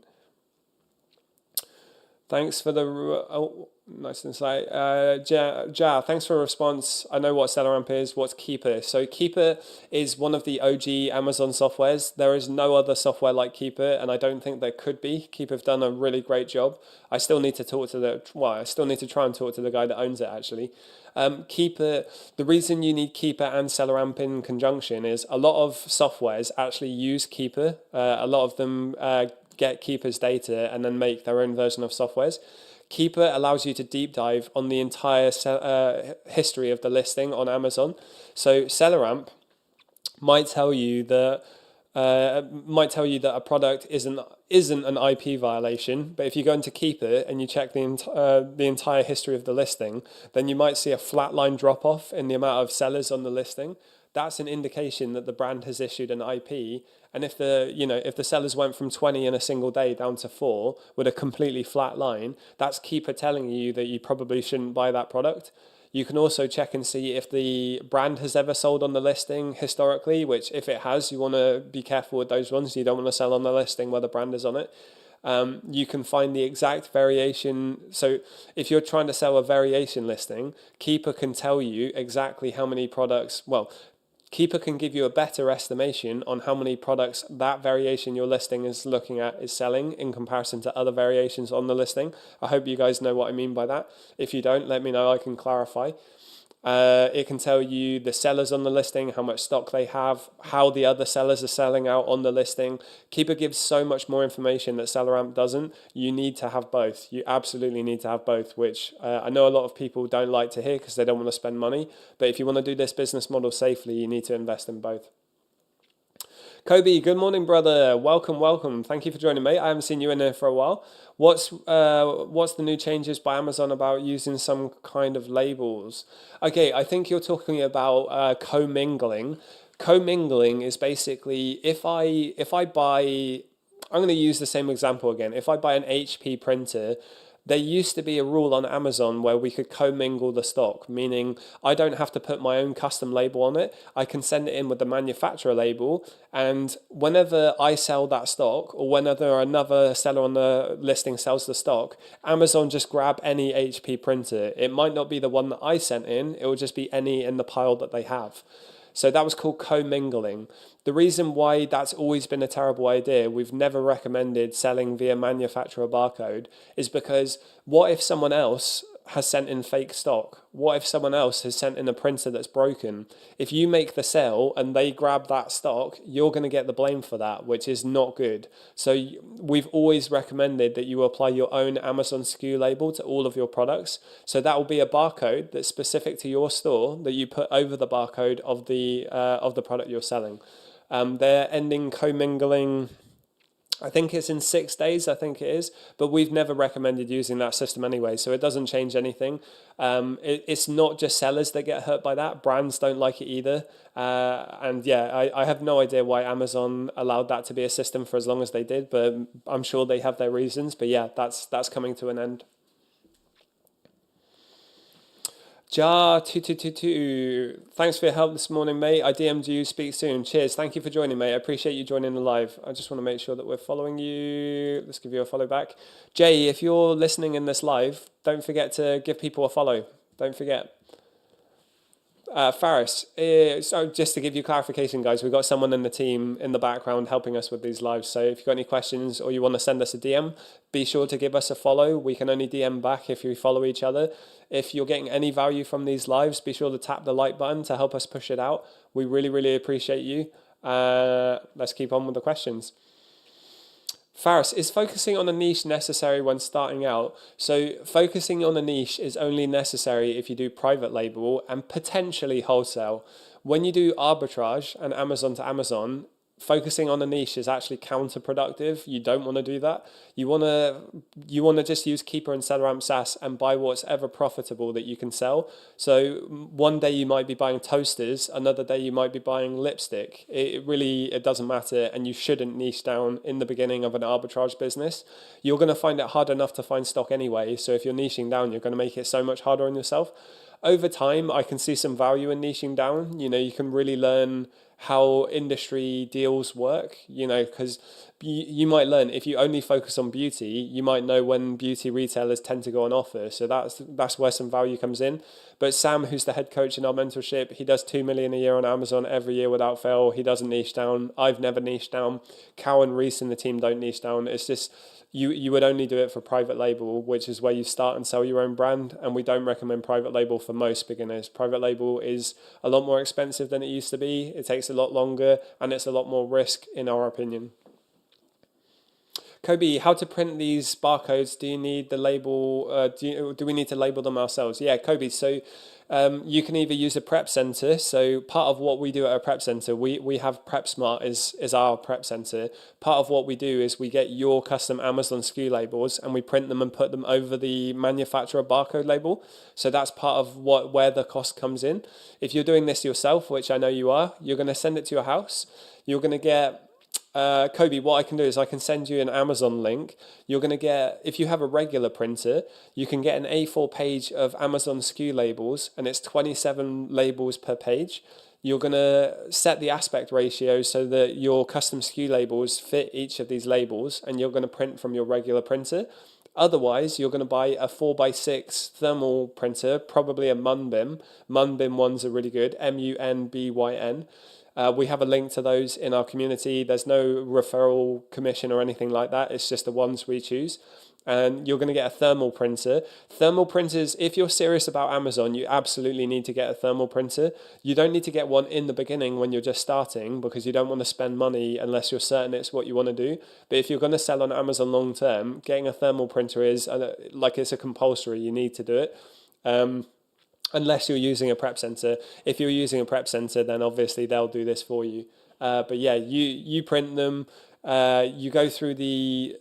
Thanks for the nice insight. Thanks for a response. I know what SellerAmp is. What's Keeper? So Keeper is one of the OG Amazon softwares. There is no other software like Keeper, and I don't think there could be. Keeper have done a really great job. I still need to talk to I still need to try and talk to the guy that owns it actually. Keeper, the reason you need Keeper and SellerAmp in conjunction is a lot of softwares actually use Keeper. A lot of them get Keeper's data and then make their own version of softwares. Keeper allows you to deep dive on the entire history of the listing on Amazon. So SellerAmp might tell you that a product isn't an IP violation, but if you go into Keeper and you check the entire history of the listing, then you might see a flat line drop off in the amount of sellers on the listing. That's an indication that the brand has issued an IP. And if the sellers went from 20 in a single day down to 4 with a completely flat line, that's Keeper telling you that you probably shouldn't buy that product. You can also check and see if the brand has ever sold on the listing historically, which if it has, you want to be careful with those ones. You don't want to sell on the listing where the brand is on it. You can find the exact variation. So if you're trying to sell a variation listing, Keeper can tell you exactly how many products, Keeper can give you a better estimation on how many products that variation your listing is looking at is selling in comparison to other variations on the listing. I hope you guys know what I mean by that. If you don't, let me know, I can clarify. It can tell you the sellers on the listing, how much stock they have, how the other sellers are selling out on the listing. Keeper gives so much more information that SellerAmp doesn't. You need to have both. You absolutely need to have both, which I know a lot of people don't like to hear because they don't want to spend money. But if you want to do this business model safely, you need to invest in both. Kobe, good morning, brother. Welcome. Thank you for joining me. I haven't seen you in there for a while. What's the new changes by Amazon about using some kind of labels? Okay, I think you're talking about commingling. Commingling is basically if I buy, I'm going to use the same example again. If I buy an HP printer, there used to be a rule on Amazon where we could commingle the stock, meaning I don't have to put my own custom label on it. I can send it in with the manufacturer label, and whenever I sell that stock or whenever another seller on the listing sells the stock, Amazon just grab any HP printer. It might not be the one that I sent in, it will just be any in the pile that they have. So that was called commingling. The reason why that's always been a terrible idea, we've never recommended selling via manufacturer barcode, is because what if someone else has sent in fake stock? What if someone else has sent in a printer that's broken? If you make the sale and they grab that stock, you're going to get the blame for that, which is not good. So we've always recommended that you apply your own Amazon SKU label to all of your products. So that will be a barcode that's specific to your store that you put over the barcode of the product you're selling. They're ending commingling, I think it's in 6 days, I think it is, but we've never recommended using that system anyway, so it doesn't change anything. It's not just sellers that get hurt by that, brands don't like it either. And yeah, I have no idea why Amazon allowed that to be a system for as long as they did, but I'm sure they have their reasons. But yeah, that's coming to an end. Ja2222, thanks for your help this morning, mate. I DM'd you. Speak soon. Cheers. Thank you for joining, mate. I appreciate you joining the live. I just want to make sure that we're following you. Let's give you a follow back. Jay, if you're listening in this live, don't forget to give people a follow. Don't forget. Faris, so just to give you clarification, guys, we've got someone in the team in the background helping us with these lives. So if you've got any questions or you want to send us a DM, be sure to give us a follow. We can only DM back if you follow each other. If you're getting any value from these lives, be sure to tap the like button to help us push it out. We really, really appreciate you. Let's keep on with the questions. Faris, is focusing on a niche necessary when starting out? So focusing on a niche is only necessary if you do private label and potentially wholesale. When you do arbitrage and Amazon to Amazon, focusing on a niche is actually counterproductive. You don't want to do that. You want to just use Keeper and SellerAmp SaaS and buy what's ever profitable that you can sell. So one day you might be buying toasters, another day you might be buying lipstick. It doesn't matter, and you shouldn't niche down in the beginning of an arbitrage business. You're going to find it hard enough to find stock anyway. So if you're niching down, you're going to make it so much harder on yourself. Over time, I can see some value in niching down. You can really learn how industry deals work, because you might learn if you only focus on beauty, you might know when beauty retailers tend to go on offer. So that's where some value comes in. But Sam, who's the head coach in our mentorship, he does 2 million a year on Amazon every year without fail. He doesn't niche down. I've never niched down. Cal and Reese and the team don't niche down. It's just you would only do it for private label, which is where you start and sell your own brand. And we don't recommend private label for most beginners. Private label is a lot more expensive than it used to be. It takes a lot longer and it's a lot more risk in our opinion. Kobe, how to print these barcodes? Do you need the label? Do we need to label them ourselves? Yeah, Kobe. So you can either use a prep center. So part of what we do at a prep center, we have PrepSmart is our prep center. Part of what we do is we get your custom Amazon SKU labels and we print them and put them over the manufacturer barcode label. So that's part of where the cost comes in. If you're doing this yourself, which I know you are, you're going to send it to your house. You're going to get Kobe, what I can do is I can send you an Amazon link. You're going to get, if you have a regular printer, you can get an A4 page of Amazon SKU labels, and it's 27 labels per page. You're going to set the aspect ratio so that your custom SKU labels fit each of these labels, and you're going to print from your regular printer. Otherwise, you're going to buy a 4x6 thermal printer, probably a Munbym. Munbym ones are really good, Munbyn. We have a link to those in our community. There's no referral commission or anything like that. It's just the ones we choose. And you're going to get a thermal printer. Thermal printers, if you're serious about Amazon, you absolutely need to get a thermal printer. You don't need to get one in the beginning when you're just starting because you don't want to spend money unless you're certain it's what you want to do. But if you're going to sell on Amazon long term, getting a thermal printer is it's a compulsory. You need to do it. Unless you're using a prep center. If you're using a prep center, then obviously they'll do this for you. But yeah, you print them. You go through the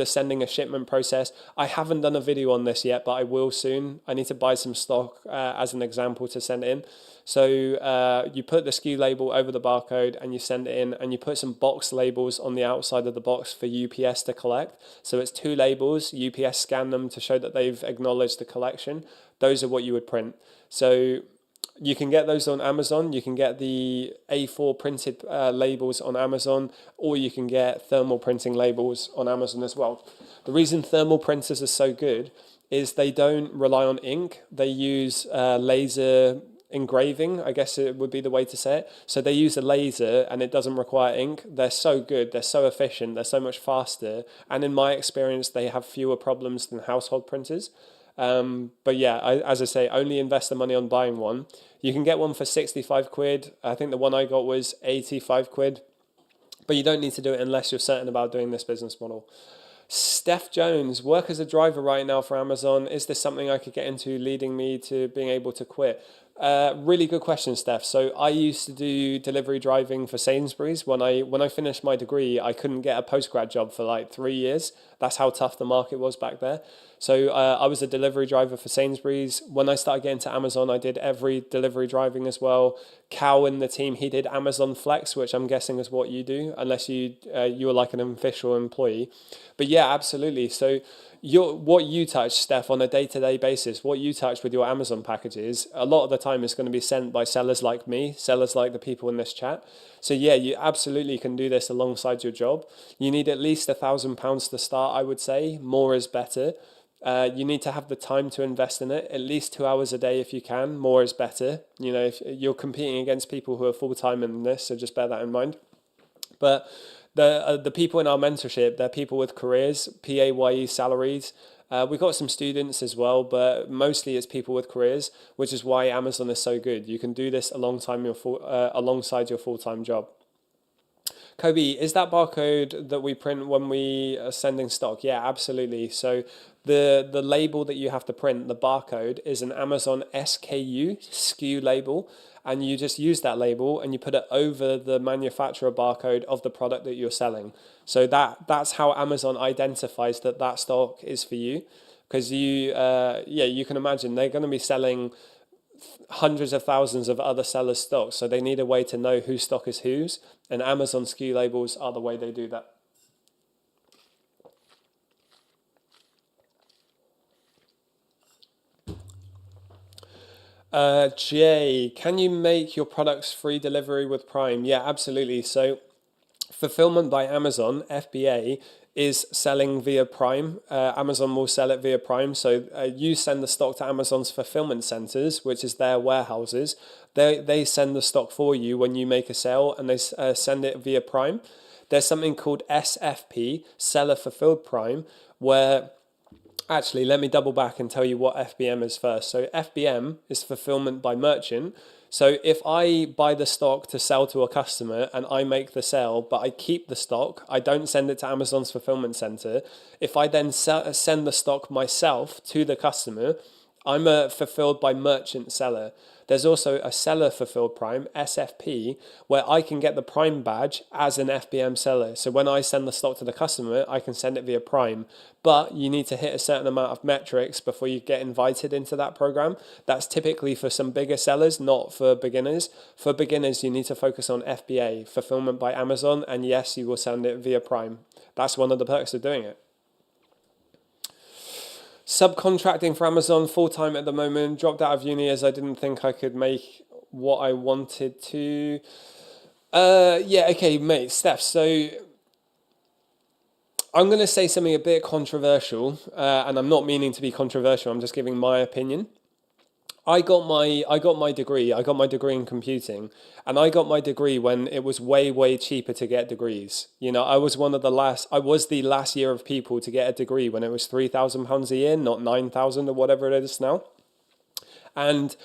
sending a shipment process. I haven't done a video on this yet, but I will soon. I need to buy some stock as an example to send in. So you put the SKU label over the barcode and you send it in, and you put some box labels on the outside of the box for UPS to collect. So it's 2 labels. UPS scan them to show that they've acknowledged the collection. Those are what you would print. So you can get those on Amazon. You can get the A4 printed labels on Amazon, or you can get thermal printing labels on Amazon as well. The reason thermal printers are so good is they don't rely on ink. They use laser engraving, I guess it would be the way to say it. So they use a laser and it doesn't require ink. They're so good. They're so efficient. They're so much faster. And in my experience, they have fewer problems than household printers. But yeah, as I say, only invest the money on buying one. You can get one for 65 quid. I think the one I got was 85 quid. But you don't need to do it unless you're certain about doing this business model. Steph Jones, work as a driver right now for Amazon. Is this something I could get into leading me to being able to quit? Really good question, Steph. So I used to do delivery driving for Sainsbury's. When I finished my degree, I couldn't get a postgrad job for like 3 years. That's how tough the market was back there. So I was a delivery driver for Sainsbury's. When I started getting to Amazon, I did every delivery driving as well. Cal in the team, he did Amazon Flex, which I'm guessing is what you do, unless you were like an official employee. But yeah, absolutely. So what you touch, Steph, on a day-to-day basis, what you touch with your Amazon packages, a lot of the time is going to be sent by sellers like me, sellers like the people in this chat. So yeah, you absolutely can do this alongside your job. You need at least £1,000 to start, I would say. More is better. You need to have the time to invest in it, at least 2 hours a day if you can. More is better. You know, if you're competing against people who are full-time in this, so just bear that in mind. But the people in our mentorship, they're people with careers, PAYE salaries. We've got some students as well, but mostly it's people with careers, which is why Amazon is so good. You can do this alongside your full-time job. Kobe, is that barcode that we print when we are sending stock? Yeah, absolutely. So the label that you have to print, the barcode, is an Amazon SKU label, and you just use that label and you put it over the manufacturer barcode of the product that you're selling. So that's how Amazon identifies that stock is for you, because you can imagine they're going to be selling hundreds of thousands of other sellers' stock, so they need a way to know whose stock is whose, and Amazon SKU labels are the way they do that. Jay, can you make your products free delivery with Prime? Yeah, absolutely. So fulfillment by Amazon, FBA, is selling via Prime. Amazon will sell it via Prime. So you send the stock to Amazon's fulfillment centers, which is their warehouses. They send the stock for you when you make a sale, and they send it via Prime. There's something called SFP, Seller Fulfilled Prime, where actually, let me double back and tell you what FBM is first. So FBM is fulfillment by merchant. So if I buy the stock to sell to a customer and I make the sale, but I keep the stock, I don't send it to Amazon's fulfillment center. If I then send the stock myself to the customer, I'm a fulfilled by merchant seller. There's also a seller fulfilled Prime, SFP, where I can get the Prime badge as an FBM seller. So when I send the stock to the customer, I can send it via Prime. But you need to hit a certain amount of metrics before you get invited into that program. That's typically for some bigger sellers, not for beginners. For beginners, you need to focus on FBA, fulfillment by Amazon, and yes, you will send it via Prime. That's one of the perks of doing it. Subcontracting for Amazon full-time at the moment. Dropped out of uni as I didn't think I could make what I wanted to. Yeah, okay, mate, Steph. So I'm going to say something a bit controversial, and I'm not meaning to be controversial. I'm just giving my opinion. I got my degree. I got my degree in computing, and I got my degree when it was way cheaper to get degrees. You know, I was the last year of people to get a degree when it was £3,000 a year, not 9,000 or whatever it is now. And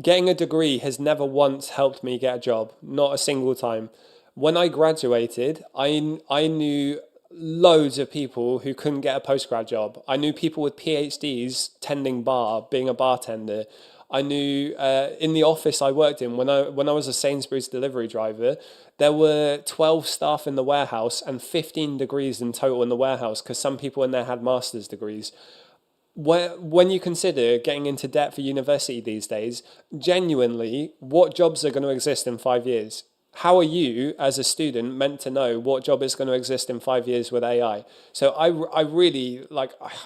getting a degree has never once helped me get a job, not a single time. When I graduated, I knew loads of people who couldn't get a postgrad job. I knew people with PhDs tending bar, being a bartender. I knew in the office I worked in, when I was a Sainsbury's delivery driver, there were 12 staff in the warehouse and 15 degrees in total in the warehouse, because some people in there had master's degrees. When you consider getting into debt for university these days, genuinely, what jobs are going to exist in 5 years? How are you, as a student, meant to know what job is going to exist in 5 years with AI? So I really,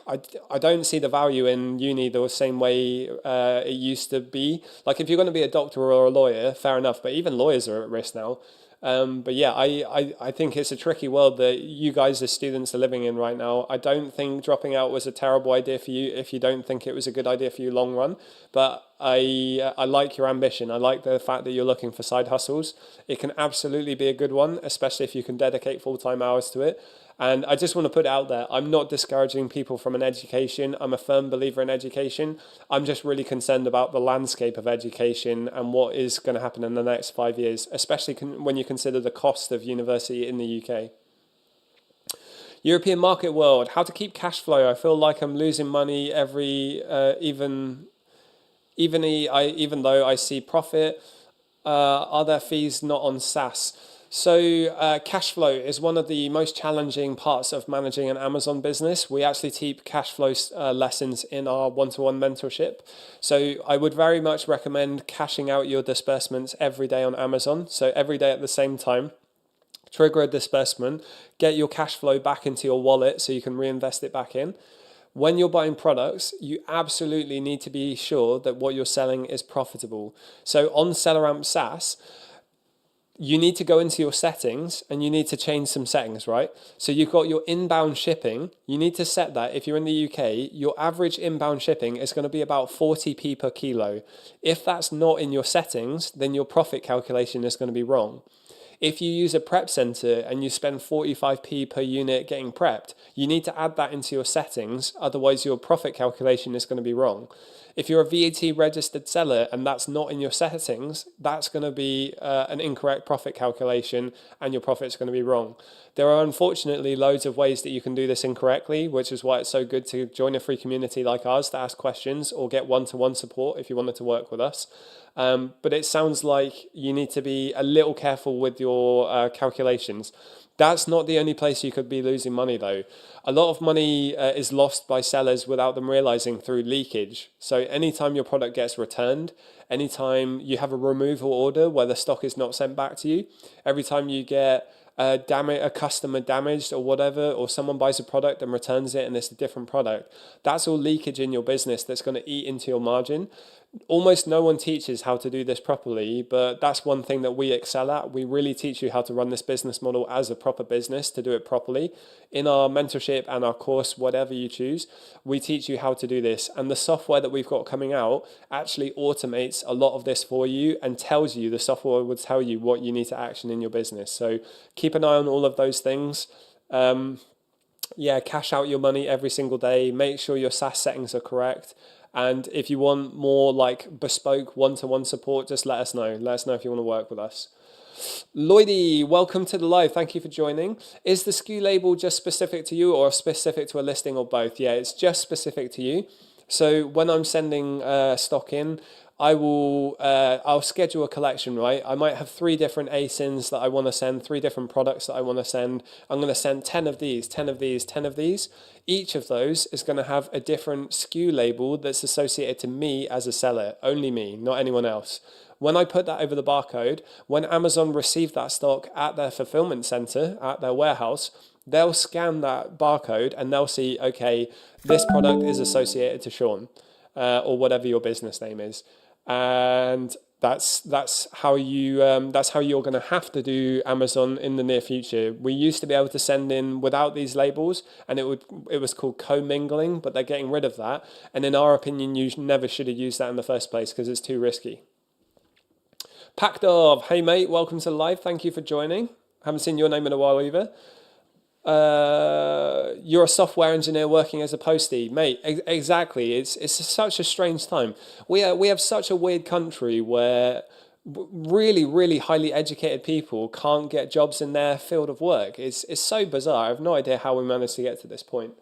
I don't see the value in uni the same way it used to be. Like, if you're going to be a doctor or a lawyer, fair enough, but even lawyers are at risk now. But yeah, I think it's a tricky world that you guys as students are living in right now. I don't think dropping out was a terrible idea for you if you don't think it was a good idea for you long run. But I like your ambition. I like the fact that you're looking for side hustles. It can absolutely be a good one, especially if you can dedicate full-time hours to it. And I just want to put it out there, I'm not discouraging people from an education. I'm a firm believer in education. I'm just really concerned about the landscape of education and what is going to happen in the next 5 years, especially when you consider the cost of university in the UK. European market world, how to keep cash flow. I feel like I'm losing money even though I see profit. Are there fees not on SaaS? So, cash flow is one of the most challenging parts of managing an Amazon business. We actually teach cash flow lessons in our one-to-one mentorship. So, I would very much recommend cashing out your disbursements every day on Amazon. So, every day at the same time, trigger a disbursement, get your cash flow back into your wallet so you can reinvest it back in. When you're buying products, you absolutely need to be sure that what you're selling is profitable. So, on SellerAmp SaaS, you need to go into your settings and you need to change some settings, right? So you've got your inbound shipping. You need to set that. If you're in the UK, your average inbound shipping is going to be about 40p per kilo. If that's not in your settings, then your profit calculation is going to be wrong. If you use a prep center and you spend 45p per unit getting prepped, you need to add that into your settings. Otherwise, your profit calculation is going to be wrong. If you're a VAT registered seller and that's not in your settings, that's going to be an incorrect profit calculation and your profit's going to be wrong. There are unfortunately loads of ways that you can do this incorrectly, which is why it's so good to join a free community like ours to ask questions or get one-to-one support if you wanted to work with us. But it sounds like you need to be a little careful with your calculations. That's not the only place you could be losing money though. A lot of money is lost by sellers without them realizing through leakage. So anytime your product gets returned, anytime you have a removal order where the stock is not sent back to you, every time you get a customer damaged or whatever, or someone buys a product and returns it and it's a different product, that's all leakage in your business that's going to eat into your margin. Almost no one teaches how to do this properly, but that's one thing that we excel at. We really teach you how to run this business model as a proper business, to do it properly. In our mentorship and our course, whatever you choose, we teach you how to do this. And the software that we've got coming out actually automates a lot of this for you and tells you, the software will tell you what you need to action in your business. So keep an eye on all of those things. Cash out your money every single day. Make sure your SaaS settings are correct. And if you want more like bespoke one-to-one support, just let us know. Let us know if you want to work with us. Lloydie, welcome to the live. Thank you for joining. Is the SKU label just specific to you or specific to a listing or both? Yeah, it's just specific to you. So when I'm sending stock in, I'll schedule a collection, right? I might have 3 different ASINs that I want to send, 3 different products that I want to send. I'm going to send 10 of these, 10 of these, 10 of these. Each of those is going to have a different SKU label that's associated to me as a seller, only me, not anyone else. When I put that over the barcode, when Amazon receive that stock at their fulfillment center, at their warehouse, they'll scan that barcode and they'll see, okay, this product is associated to Sean, or whatever your business name is. And that's how you're going to have to do Amazon in the near future. We used to be able to send in without these labels, and it was called commingling, but they're getting rid of that. And in our opinion, you never should have used that in the first place because it's too risky. Packdov, hey mate, welcome to the live. Thank you for joining. Haven't seen your name in a while either. You're a software engineer working as a postie, mate. Exactly. It's such a strange time. We have such a weird country where really, really highly educated people can't get jobs in their field of work. It's so bizarre. I have no idea how we managed to get to this point.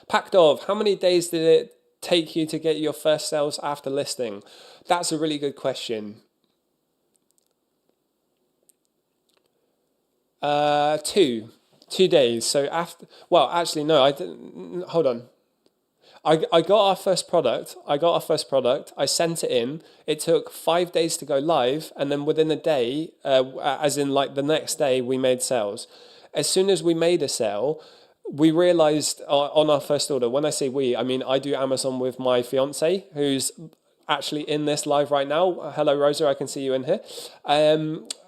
Packdov, how many days did it take you to get your first sales after listing? That's a really good question. 2 days. So after, well, actually, no, I didn't. Hold on. I got our first product. I sent it in. It took 5 days to go live, and then within a day, as in like the next day, we made sales. As soon as we made a sale, we realized on our first order. When I say we, I mean I do Amazon with my fiance, who's actually in this live right now. Hello, Rosa, I can see you in here.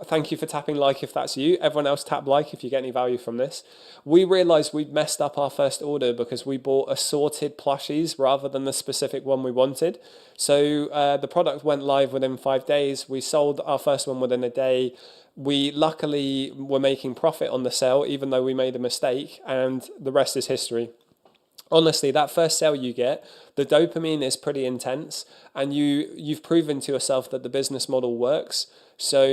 Thank you for tapping like if that's you. Everyone else tap like if you get any value from this. We realized we'd messed up our first order because we bought assorted plushies rather than the specific one we wanted. So the product went live within 5 days. We sold our first one within a day. We luckily were making profit on the sale, even though we made a mistake, and the rest is history. Honestly, that first sale you get, the dopamine is pretty intense, and you've proven to yourself that the business model works. So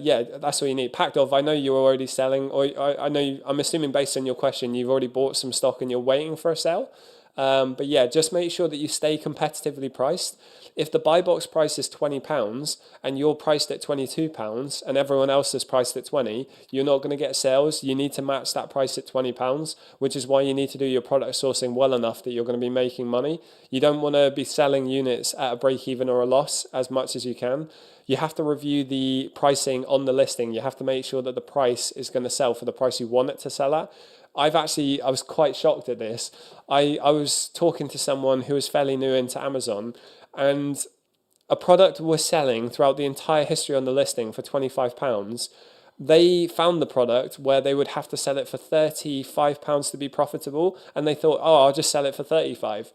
yeah, that's all you need. Packdov, I know you're already selling, or I'm assuming based on your question, you've already bought some stock and you're waiting for a sale. But yeah, just make sure that you stay competitively priced. If the buy box price is £20 and you're priced at £22 and everyone else is priced at 20, you're not going to get sales. You need to match that price at £20, which is why you need to do your product sourcing well enough that you're going to be making money. You don't want to be selling units at a break even or a loss as much as you can. You have to review the pricing on the listing. You have to make sure that the price is going to sell for the price you want it to sell at. I was quite shocked at this. I was talking to someone who was fairly new into Amazon, and a product was selling throughout the entire history on the listing for £25. They found the product where they would have to sell it for £35 to be profitable, and they thought, oh, I'll just sell it for 35.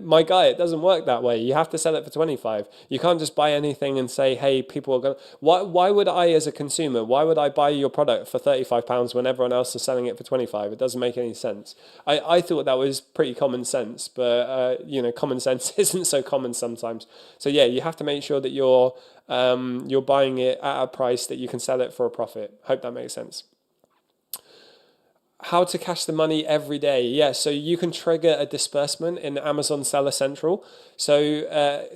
My guy, it doesn't work that way. You have to sell it for 25. You can't just buy anything and say, hey, people are going to... Why would I, as a consumer, why would I buy your product for £35 when everyone else is selling it for 25? It doesn't make any sense. I thought that was pretty common sense, but, common sense isn't so common sometimes. So, yeah, you have to make sure that you're buying it at a price that you can sell it for a profit. Hope that makes sense. How to cash the money every day. Yeah, so you can trigger a disbursement in Amazon Seller Central. So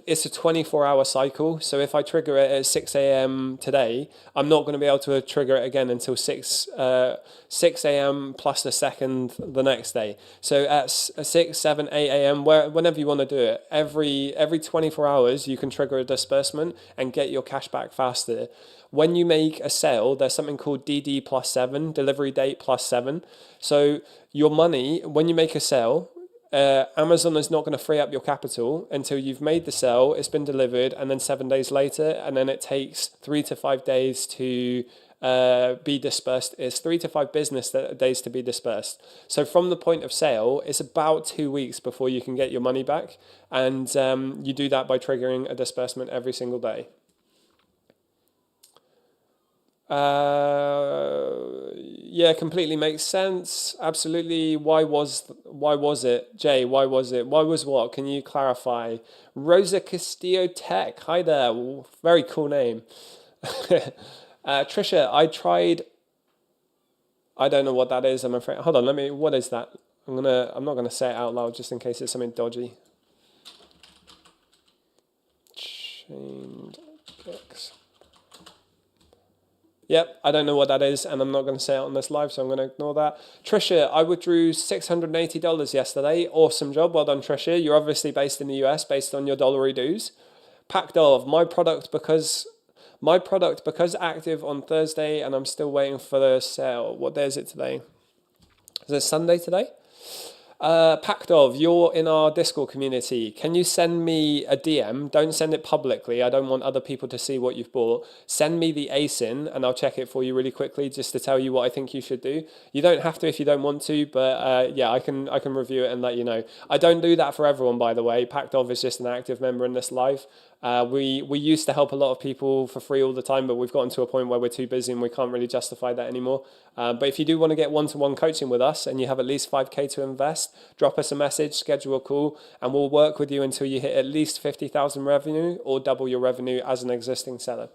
it's a 24-hour cycle. So if I trigger it at 6 a.m. today, I'm not going to be able to trigger it again until 6 a.m. plus a second the next day. So at 6, 7, 8 a.m., whenever you want to do it, every 24 hours, you can trigger a disbursement and get your cash back faster. When you make a sale, there's something called DD plus 7, delivery date plus 7. So your money, when you make a sale, Amazon is not going to free up your capital until you've made the sale, it's been delivered, and then 7 days later, and then it takes 3 to 5 days to be dispersed. It's 3 to 5 business days to be dispersed. So from the point of sale, it's about 2 weeks before you can get your money back, and you do that by triggering a disbursement every single day. Yeah, completely makes sense. Absolutely. Why was it? Jay, why was it? Why was what? Can you clarify? Rosa Castillo Tech. Hi there. Very cool name. Trisha, I don't know what that is, I'm afraid. Hold on, what is that? I'm not gonna say it out loud just in case it's something dodgy. Chained picks. Yep, I don't know what that is, and I'm not going to say it on this live, so I'm going to ignore that. Trisha, I withdrew $680 yesterday. Awesome job. Well done, Trisha. You're obviously based in the US based on your dollary dues. Packed of my product because active on Thursday, and I'm still waiting for the sale. What day is it today? Is it Sunday today? Packed of, you're in our Discord community. Can you send me a DM? Don't send it publicly. I don't want other people to see what you've bought. Send me the ASIN and I'll check it for you really quickly just to tell you what I think you should do. You don't have to if you don't want to, but yeah, I can review it and let you know. I don't do that for everyone, by the way. Packed of is just an active member in this live. We used to help a lot of people for free all the time, but we've gotten to a point where we're too busy and we can't really justify that anymore. But if you do want to get one-to-one coaching with us and you have at least 5K to invest, drop us a message, schedule a call, and we'll work with you until you hit at least 50,000 revenue or double your revenue as an existing seller.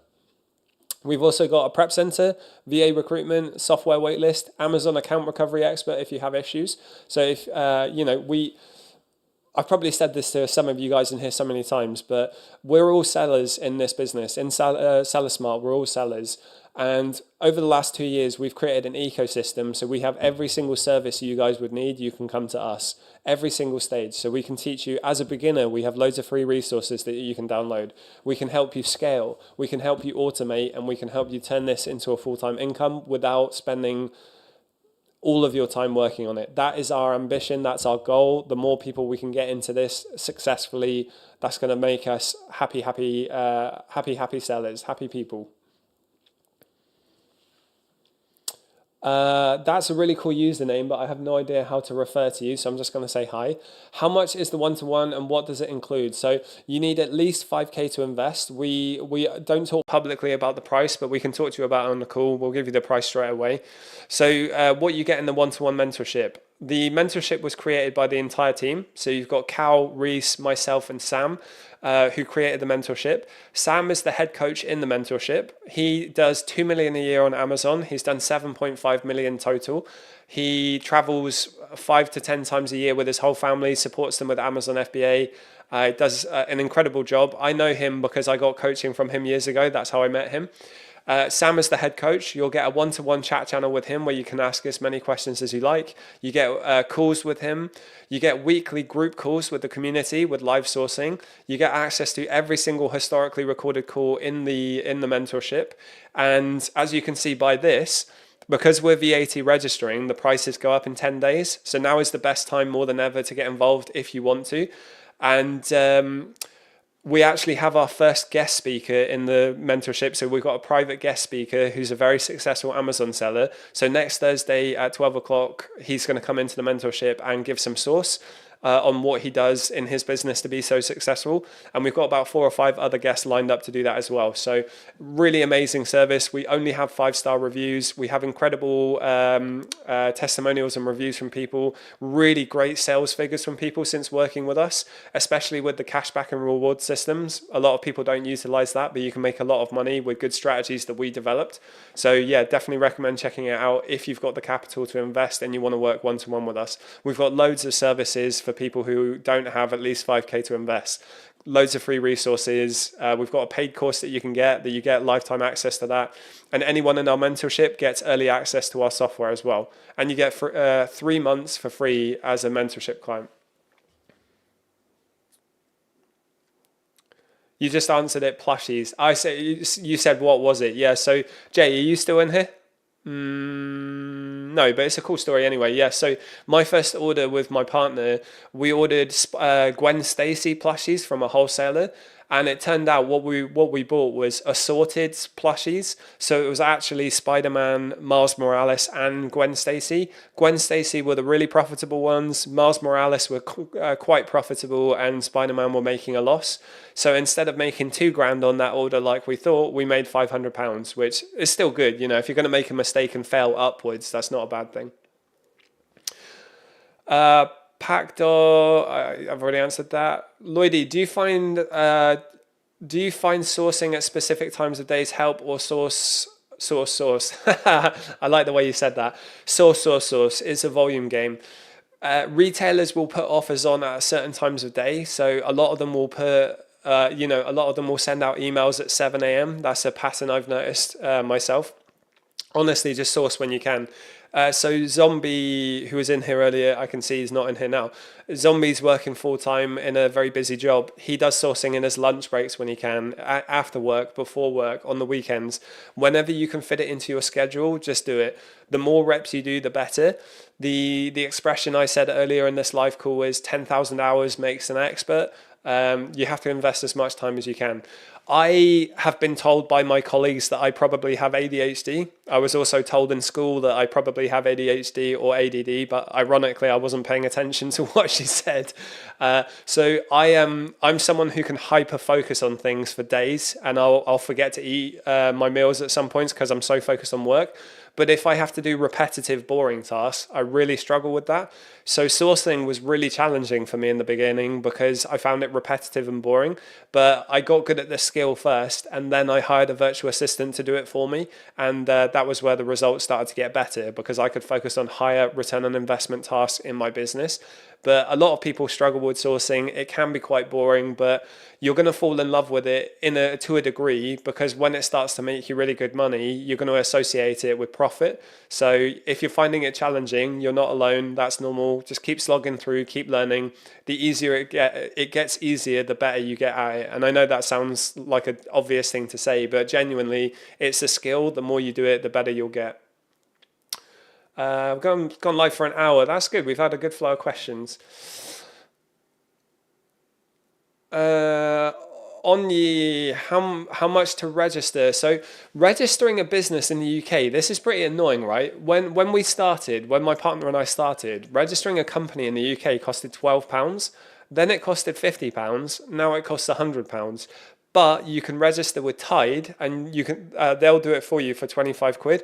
We've also got a prep center, VA recruitment, software waitlist, Amazon account recovery expert if you have issues. So if, I've probably said this to some of you guys in here so many times, but we're all sellers in this business. In Seller Smart, we're all sellers. And over the last 2 years, we've created an ecosystem. So we have every single service you guys would need. You can come to us every single stage. So we can teach you as a beginner. We have loads of free resources that you can download. We can help you scale. We can help you automate, and we can help you turn this into a full-time income without spending all of your time working on it. That is our ambition. That's our goal. The more people we can get into this successfully, that's going to make us happy sellers, happy people. That's a really cool username, but I have no idea how to refer to you, so I'm just going to say hi. How much is the one-to-one and what does it include? So you need at least 5K to invest. We don't talk publicly about the price, but we can talk to you about it on the call. We'll give you the price straight away. So what you get in the one-to-one mentorship, The mentorship was created by the entire team. So you've got Cal, Reese, myself, and Sam, who created the mentorship. Sam is the head coach in the mentorship. He does 2 million a year on Amazon. He's done 7.5 million total. He travels 5 to 10 times a year with his whole family, supports them with Amazon FBA. Does an incredible job. I know him because I got coaching from him years ago. That's how I met him. Sam is the head coach. You'll get a one-to-one chat channel with him where you can ask as many questions as you like. You get calls with him. You get weekly group calls with the community with live sourcing. You get access to every single historically recorded call in the mentorship. And as you can see by this, because we're VAT registering, the prices go up in 10 days. So now is the best time more than ever to get involved if you want to. And we actually have our first guest speaker in the mentorship. So we've got a private guest speaker who's a very successful Amazon seller. So next Thursday at 12 o'clock, he's going to come into the mentorship and give some source on what he does in his business to be so successful. And we've got about 4 or 5 other guests lined up to do that as well. So really amazing service. We only have 5-star reviews. We have incredible testimonials and reviews from people, really great sales figures from people since working with us, especially with the cashback and reward systems. A lot of people don't utilize that, but you can make a lot of money with good strategies that we developed. So yeah, definitely recommend checking it out if you've got the capital to invest and you want to work one-to-one with us. We've got loads of services for people who don't have at least 5K to invest. Loads of free resources. We've got a paid course that you can get, that you get lifetime access to that. And anyone in our mentorship gets early access to our software as well. And you get 3 months for free as a mentorship client. You just answered it, plushies. You said, what was it? Yeah, so Jay, are you still in here? No, but it's a cool story anyway. Yeah, so my first order with my partner, we ordered Gwen Stacy plushies from a wholesaler, and it turned out what we bought was assorted plushies. So it was actually Spider-Man, Miles Morales, and Gwen Stacy. Gwen Stacy were the really profitable ones. Miles Morales were quite profitable, and Spider-Man were making a loss. So instead of making $2,000 on that order like we thought, we made £500, which is still good. You know, if you're going to make a mistake and fail upwards, that's not a bad thing. Pacdor, I've already answered that. Lloydie, do you find sourcing at specific times of days help, or source? I like the way you said that. Source. It's a volume game. Retailers will put offers on at certain times of day. So a lot of them will put, a lot of them will send out emails at 7 a.m. That's a pattern I've noticed myself. Honestly, just source when you can. So Zombie, who was in here earlier, I can see he's not in here now. Zombie's working full-time in a very busy job. He does sourcing in his lunch breaks when he can, after work, before work, on the weekends. Whenever you can fit it into your schedule, just do it. The more reps you do, the better. The expression I said earlier in this live call is 10,000 hours makes an expert. You have to invest as much time as you can. I have been told by my colleagues that I probably have ADHD. I was also told in school that I probably have ADHD or ADD, but ironically, I wasn't paying attention to what she said. So I'm someone who can hyper focus on things for days, and I'll forget to eat my meals at some points because I'm so focused on work. But if I have to do repetitive, boring tasks, I really struggle with that. So sourcing was really challenging for me in the beginning because I found it repetitive and boring. But I got good at the skill first, and then I hired a virtual assistant to do it for me. And that was where the results started to get better because I could focus on higher return on investment tasks in my business. But a lot of people struggle with sourcing. It can be quite boring, but you're going to fall in love with it to a degree, because when it starts to make you really good money, you're going to associate it with profit. So if you're finding it challenging, you're not alone. That's normal. Just keep slogging through, keep learning. The easier it gets easier, the better you get at it. And I know that sounds like an obvious thing to say, but genuinely, it's a skill. The more you do it, the better you'll get. I've gone live for an hour. That's good. We've had a good flow of questions. Onyi, how much to register? So registering a business in the UK, this is pretty annoying, right? When my partner and I started, registering a company in the UK costed £12. Then it costed £50. Now it costs £100. But you can register with Tide, and you can they'll do it for you for 25 quid.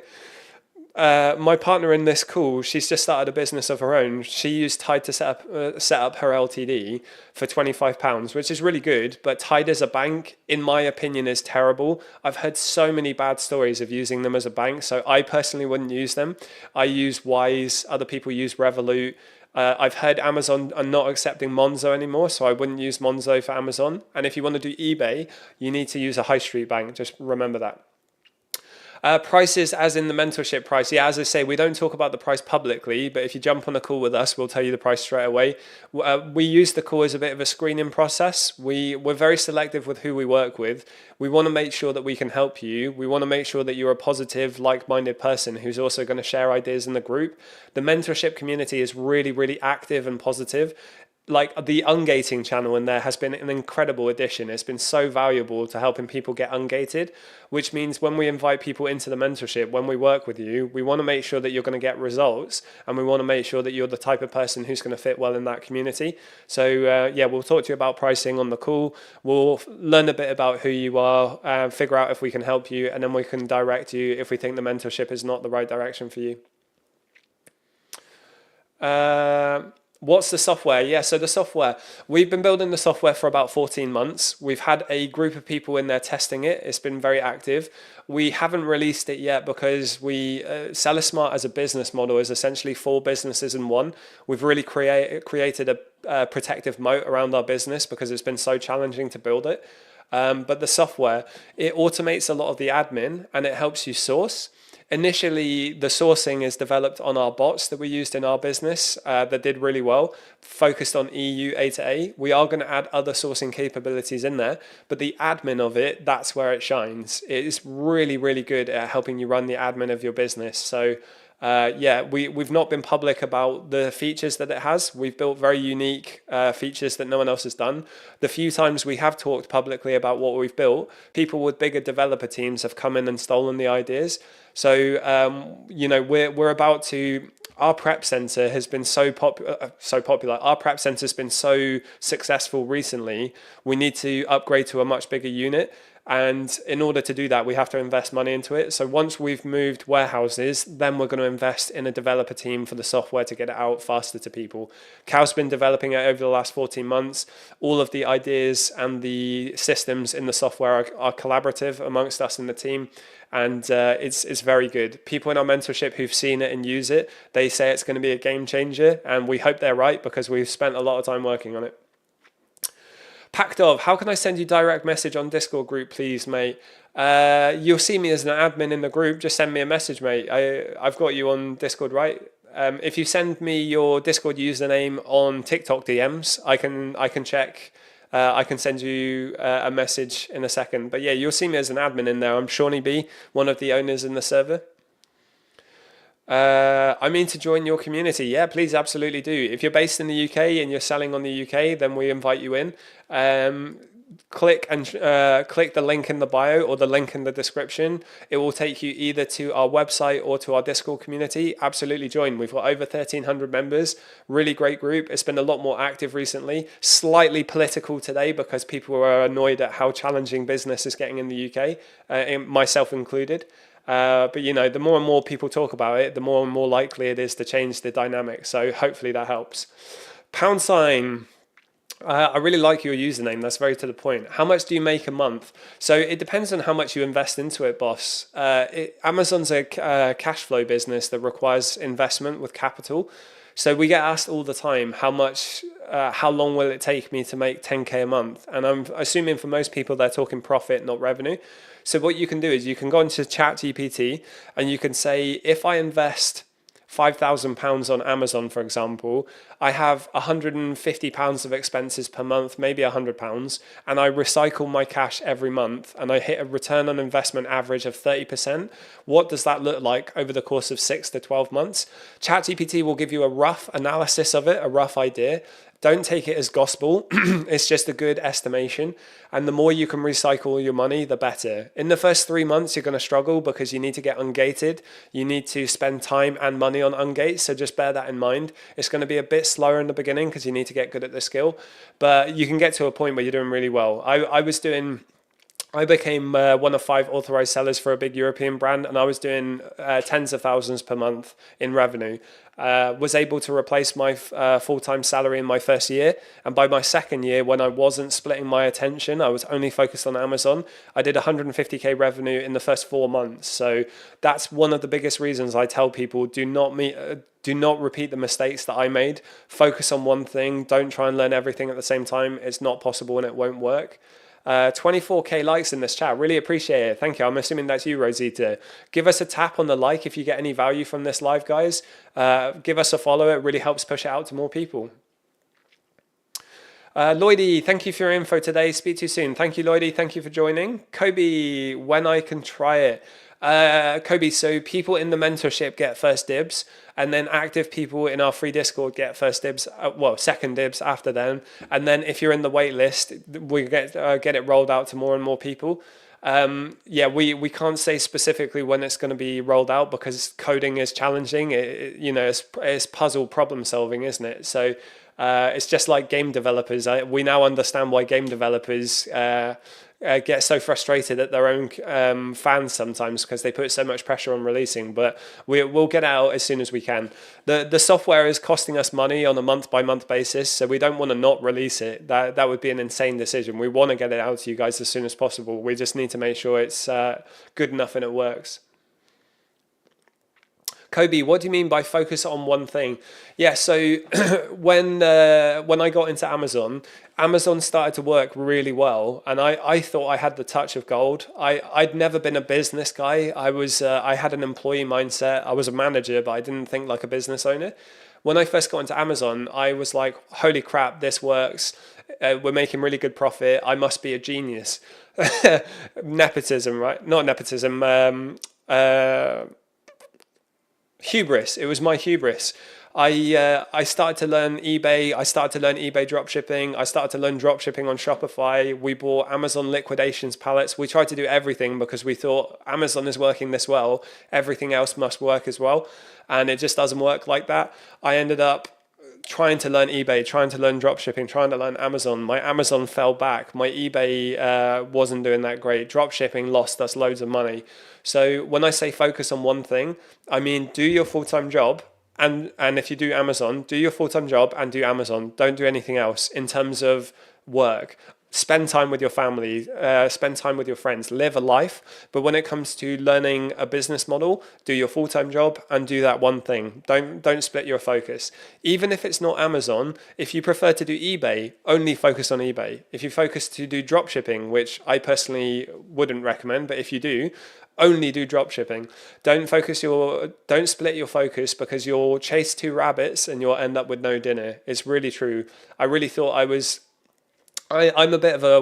My partner in this call, she's just started a business of her own. She used Tide to set up her LTD for £25, which is really good. But Tide as a bank, in my opinion, is terrible. I've heard so many bad stories of using them as a bank, so I personally wouldn't use them. I use Wise. Other people use Revolut. I've heard Amazon are not accepting Monzo anymore, so I wouldn't use Monzo for Amazon. And if you want to do eBay, you need to use a high street bank. Just remember that. Prices as in the mentorship price. Yeah, as I say, we don't talk about the price publicly, but if you jump on a call with us, we'll tell you the price straight away. We use the call as a bit of a screening process. We're very selective with who we work with. We want to make sure that we can help you. We want to make sure that you're a positive, like-minded person who's also going to share ideas in the group. The mentorship community is really, really active and positive. Like the ungating channel in there has been an incredible addition. It's been so valuable to helping people get ungated, which means when we invite people into the mentorship, when we work with you, we want to make sure that you're going to get results, and we want to make sure that you're the type of person who's going to fit well in that community. So yeah, we'll talk to you about pricing on the call. We'll learn a bit about who you are, figure out if we can help you, and then we can direct you if we think the mentorship is not the right direction for you. What's the software? Yeah, so the software, we've been building the software for about 14 months. We've had a group of people in there testing it. It's been very active. We haven't released it yet because Seller Smart as a business model is essentially 4 businesses in one. We've really created a protective moat around our business because it's been so challenging to build it. But the software, it automates a lot of the admin and it helps you source. Initially, the sourcing is developed on our bots that we used in our business that did really well, focused on EU A to A. We are going to add other sourcing capabilities in there, but the admin of it, that's where it shines. It is really, really good at helping you run the admin of your business. So yeah, we've not been public about the features that it has. We've built very unique features that no one else has done. The few times we have talked publicly about what we've built, people with bigger developer teams have come in and stolen the ideas. So, you know, we're about to, our prep center has been so popular. Our prep center has been so successful recently. We need to upgrade to a much bigger unit. And in order to do that, we have to invest money into it. So once we've moved warehouses, then we're going to invest in a developer team for the software to get it out faster to people. Cal's been developing it over the last 14 months. All of the ideas and the systems in the software are collaborative amongst us in the team. And it's very good. People in our mentorship who've seen it and use it, they say it's going to be a game changer. And we hope they're right because we've spent a lot of time working on it. Packed of, how can I send you direct message on Discord group, please, mate? You'll see me as an admin in the group. Just send me a message, mate. I've got you on Discord, right? If you send me your Discord username on TikTok DMs, I can check. I can send you a message in a second. But yeah, you'll see me as an admin in there. I'm Shawnee B, one of the owners in the server. I mean to join your community. Yeah, please, absolutely do. If you're based in the UK and you're selling on the UK, then we invite you in. Click the link in the bio or the link in the description. It will take you either to our website or to our Discord community. Absolutely join. We've got over 1,300 members. Really great group. It's been a lot more active recently. Slightly political today because people are annoyed at how challenging business is getting in the UK, myself included. But you know, the more and more people talk about it, the more and more likely it is to change the dynamic. So hopefully that helps. £. I really like your username. That's very to the point. How much do you make a month? So it depends on how much you invest into it, boss. Amazon's a cash flow business that requires investment with capital. So we get asked all the time, how long will it take me to make 10K a month? And I'm assuming for most people, they're talking profit, not revenue. So what you can do is you can go into ChatGPT and you can say, if I invest £5,000 on Amazon, for example, I have £150 of expenses per month, maybe £100, and I recycle my cash every month and I hit a return on investment average of 30%. What does that look like over the course of 6 to 12 months? ChatGPT will give you a rough analysis of it, a rough idea. Don't take it as gospel. It's just a good estimation. And the more you can recycle your money, the better. In the first 3 months, you're going to struggle because you need to get ungated. You need to spend time and money on ungates. So just bear that in mind. It's going to be a bit slower in the beginning because you need to get good at the skill. But you can get to a point where you're doing really well. I was doing I became one of 5 authorized sellers for a big European brand, and I was doing tens of thousands per month in revenue. Was able to replace my full-time salary in my first year, and by my second year, when I wasn't splitting my attention, I was only focused on Amazon. I did 150k revenue in the first 4 months. So that's one of the biggest reasons I tell people: do not repeat the mistakes that I made. Focus on one thing. Don't try and learn everything at the same time. It's not possible and it won't work. 24k likes in this chat. Really appreciate it. Thank you. I'm assuming that's you, Rosita. Give us a tap on the like if you get any value from this live, guys. Give us a follow. It really helps push it out to more people. Lloydie, thank you for your info today. Speak to you soon. Thank you, Lloydie. Thank you for joining. Kobe, when I can try it. Kobe, so people in the mentorship get first dibs, and then active people in our free Discord get first dibs, second dibs after them. And then if you're in the wait list, we get it rolled out to more and more people. We can't say specifically when it's going to be rolled out because coding is challenging. It's puzzle problem solving, isn't it? So it's just like game developers. We now understand why game developers get so frustrated at their own fans sometimes because they put so much pressure on releasing, but we'll get it out as soon as we can. The software is costing us money on a month-by-month basis, so we don't want to not release it. That would be an insane decision. We want to get it out to you guys as soon as possible. We just need to make sure it's good enough and it works. Kobe, what do you mean by focus on one thing? Yeah, so when I got into Amazon started to work really well, and I thought I had the touch of gold. I'd never been a business guy. I had an employee mindset. I was a manager, but I didn't think like a business owner. When I first got into Amazon, I was like, holy crap, this works. We're making really good profit. I must be a genius. Nepotism, right? Not nepotism. Hubris. It was my hubris. I started to learn eBay. I started to learn eBay dropshipping. I started to learn dropshipping on Shopify. We bought Amazon liquidations pallets. We tried to do everything because we thought Amazon is working this well. Everything else must work as well. And it just doesn't work like that. I ended up trying to learn eBay, trying to learn dropshipping, trying to learn Amazon. My Amazon fell back. My eBay wasn't doing that great. Dropshipping lost us loads of money. So when I say focus on one thing, I mean do your full-time job. And if you do Amazon, do your full-time job and do Amazon. Don't do anything else in terms of work. Spend time with your family, spend time with your friends, live a life. But when it comes to learning a business model, do your full-time job and do that one thing. Don't split your focus. Even if it's not Amazon, if you prefer to do eBay, only focus on eBay. If you focus to do drop shipping, which I personally wouldn't recommend, but if you do, only do drop shipping. Don't split your focus because you'll chase 2 rabbits and you'll end up with no dinner. It's really true. I really thought I'm a bit of a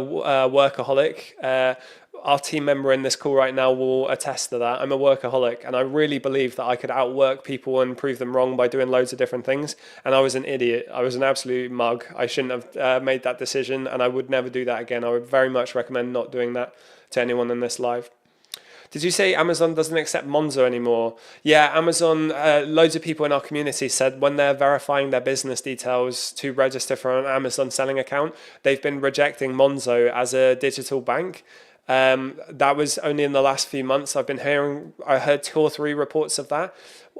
workaholic. Our team member in this call right now will attest to that. I'm a workaholic, and I really believe that I could outwork people and prove them wrong by doing loads of different things. And I was an idiot. I was an absolute mug. I shouldn't have made that decision, and I would never do that again. I would very much recommend not doing that to anyone in this live. Did you say Amazon doesn't accept Monzo anymore? Yeah, Amazon, loads of people in our community said when they're verifying their business details to register for an Amazon selling account, they've been rejecting Monzo as a digital bank. That was only in the last few months. I heard 2 or 3 reports of that.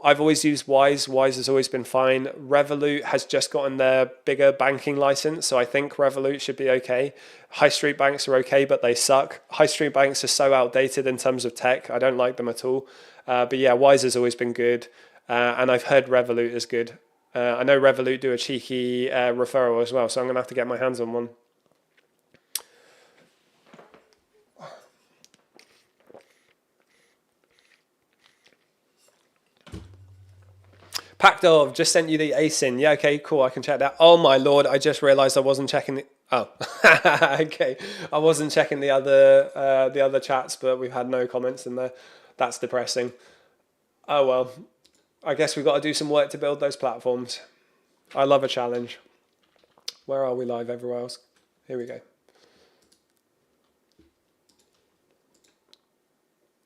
I've always used Wise. Wise has always been fine. Revolut has just gotten their bigger banking license, so I think Revolut should be okay. High street banks are okay, but they suck. High street banks are so outdated in terms of tech. I don't like them at all. But yeah, Wise has always been good. And I've heard Revolut is good. I know Revolut do a cheeky referral as well, so I'm going to have to get my hands on one. Packdov just sent you the ASIN. Yeah, okay, cool. I can check that. Oh my lord, I just realized I wasn't checking the. Oh, okay. I wasn't checking the other chats, but we've had no comments in there. That's depressing. Oh well, I guess we've got to do some work to build those platforms. I love a challenge. Where are we live everywhere else? Here we go.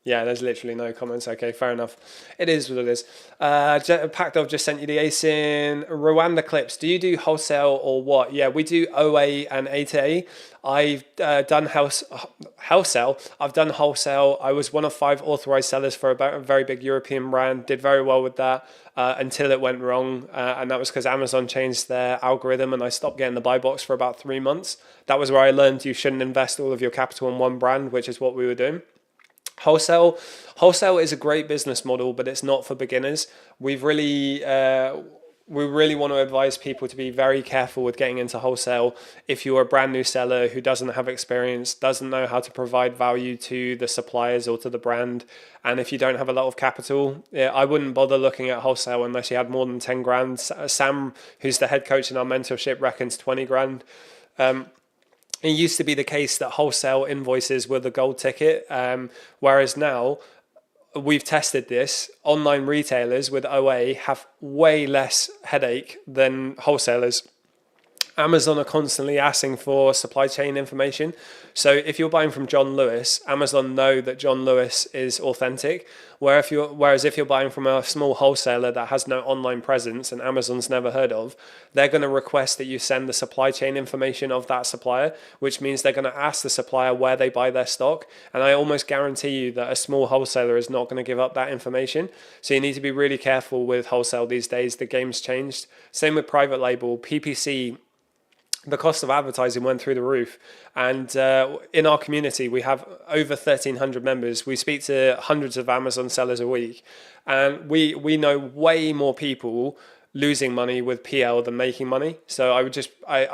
Yeah, there's literally no comments. Okay, fair enough. It is what it is. Pacdov just sent you the ASIN. Rwanda clips. Do you do wholesale or what? Yeah, we do OA and A to A. I've done wholesale. I've done wholesale. I was one of 5 authorized sellers for a very big European brand. Did very well with that until it went wrong. And that was because Amazon changed their algorithm and I stopped getting the buy box for about 3 months. That was where I learned you shouldn't invest all of your capital in one brand, which is what we were doing. Wholesale is a great business model, but it's not for beginners. We really want to advise people to be very careful with getting into wholesale. If you're a brand new seller who doesn't have experience, doesn't know how to provide value to the suppliers or to the brand, and if you don't have a lot of capital, I wouldn't bother looking at wholesale unless you had more than 10 grand. Sam, who's the head coach in our mentorship, reckons 20 grand. It used to be the case that wholesale invoices were the gold ticket, whereas now we've tested this. Online retailers with OA have way less headache than wholesalers. Amazon are constantly asking for supply chain information. So if you're buying from John Lewis, Amazon know that John Lewis is authentic. Whereas if you're buying from a small wholesaler that has no online presence and Amazon's never heard of, they're going to request that you send the supply chain information of that supplier, which means they're going to ask the supplier where they buy their stock. And I almost guarantee you that a small wholesaler is not going to give up that information. So you need to be really careful with wholesale these days. The game's changed. Same with private label, PPC. The cost of advertising went through the roof. And in our community, we have over 1,300 members. We speak to hundreds of Amazon sellers a week. And we know way more people losing money with PL than making money. So I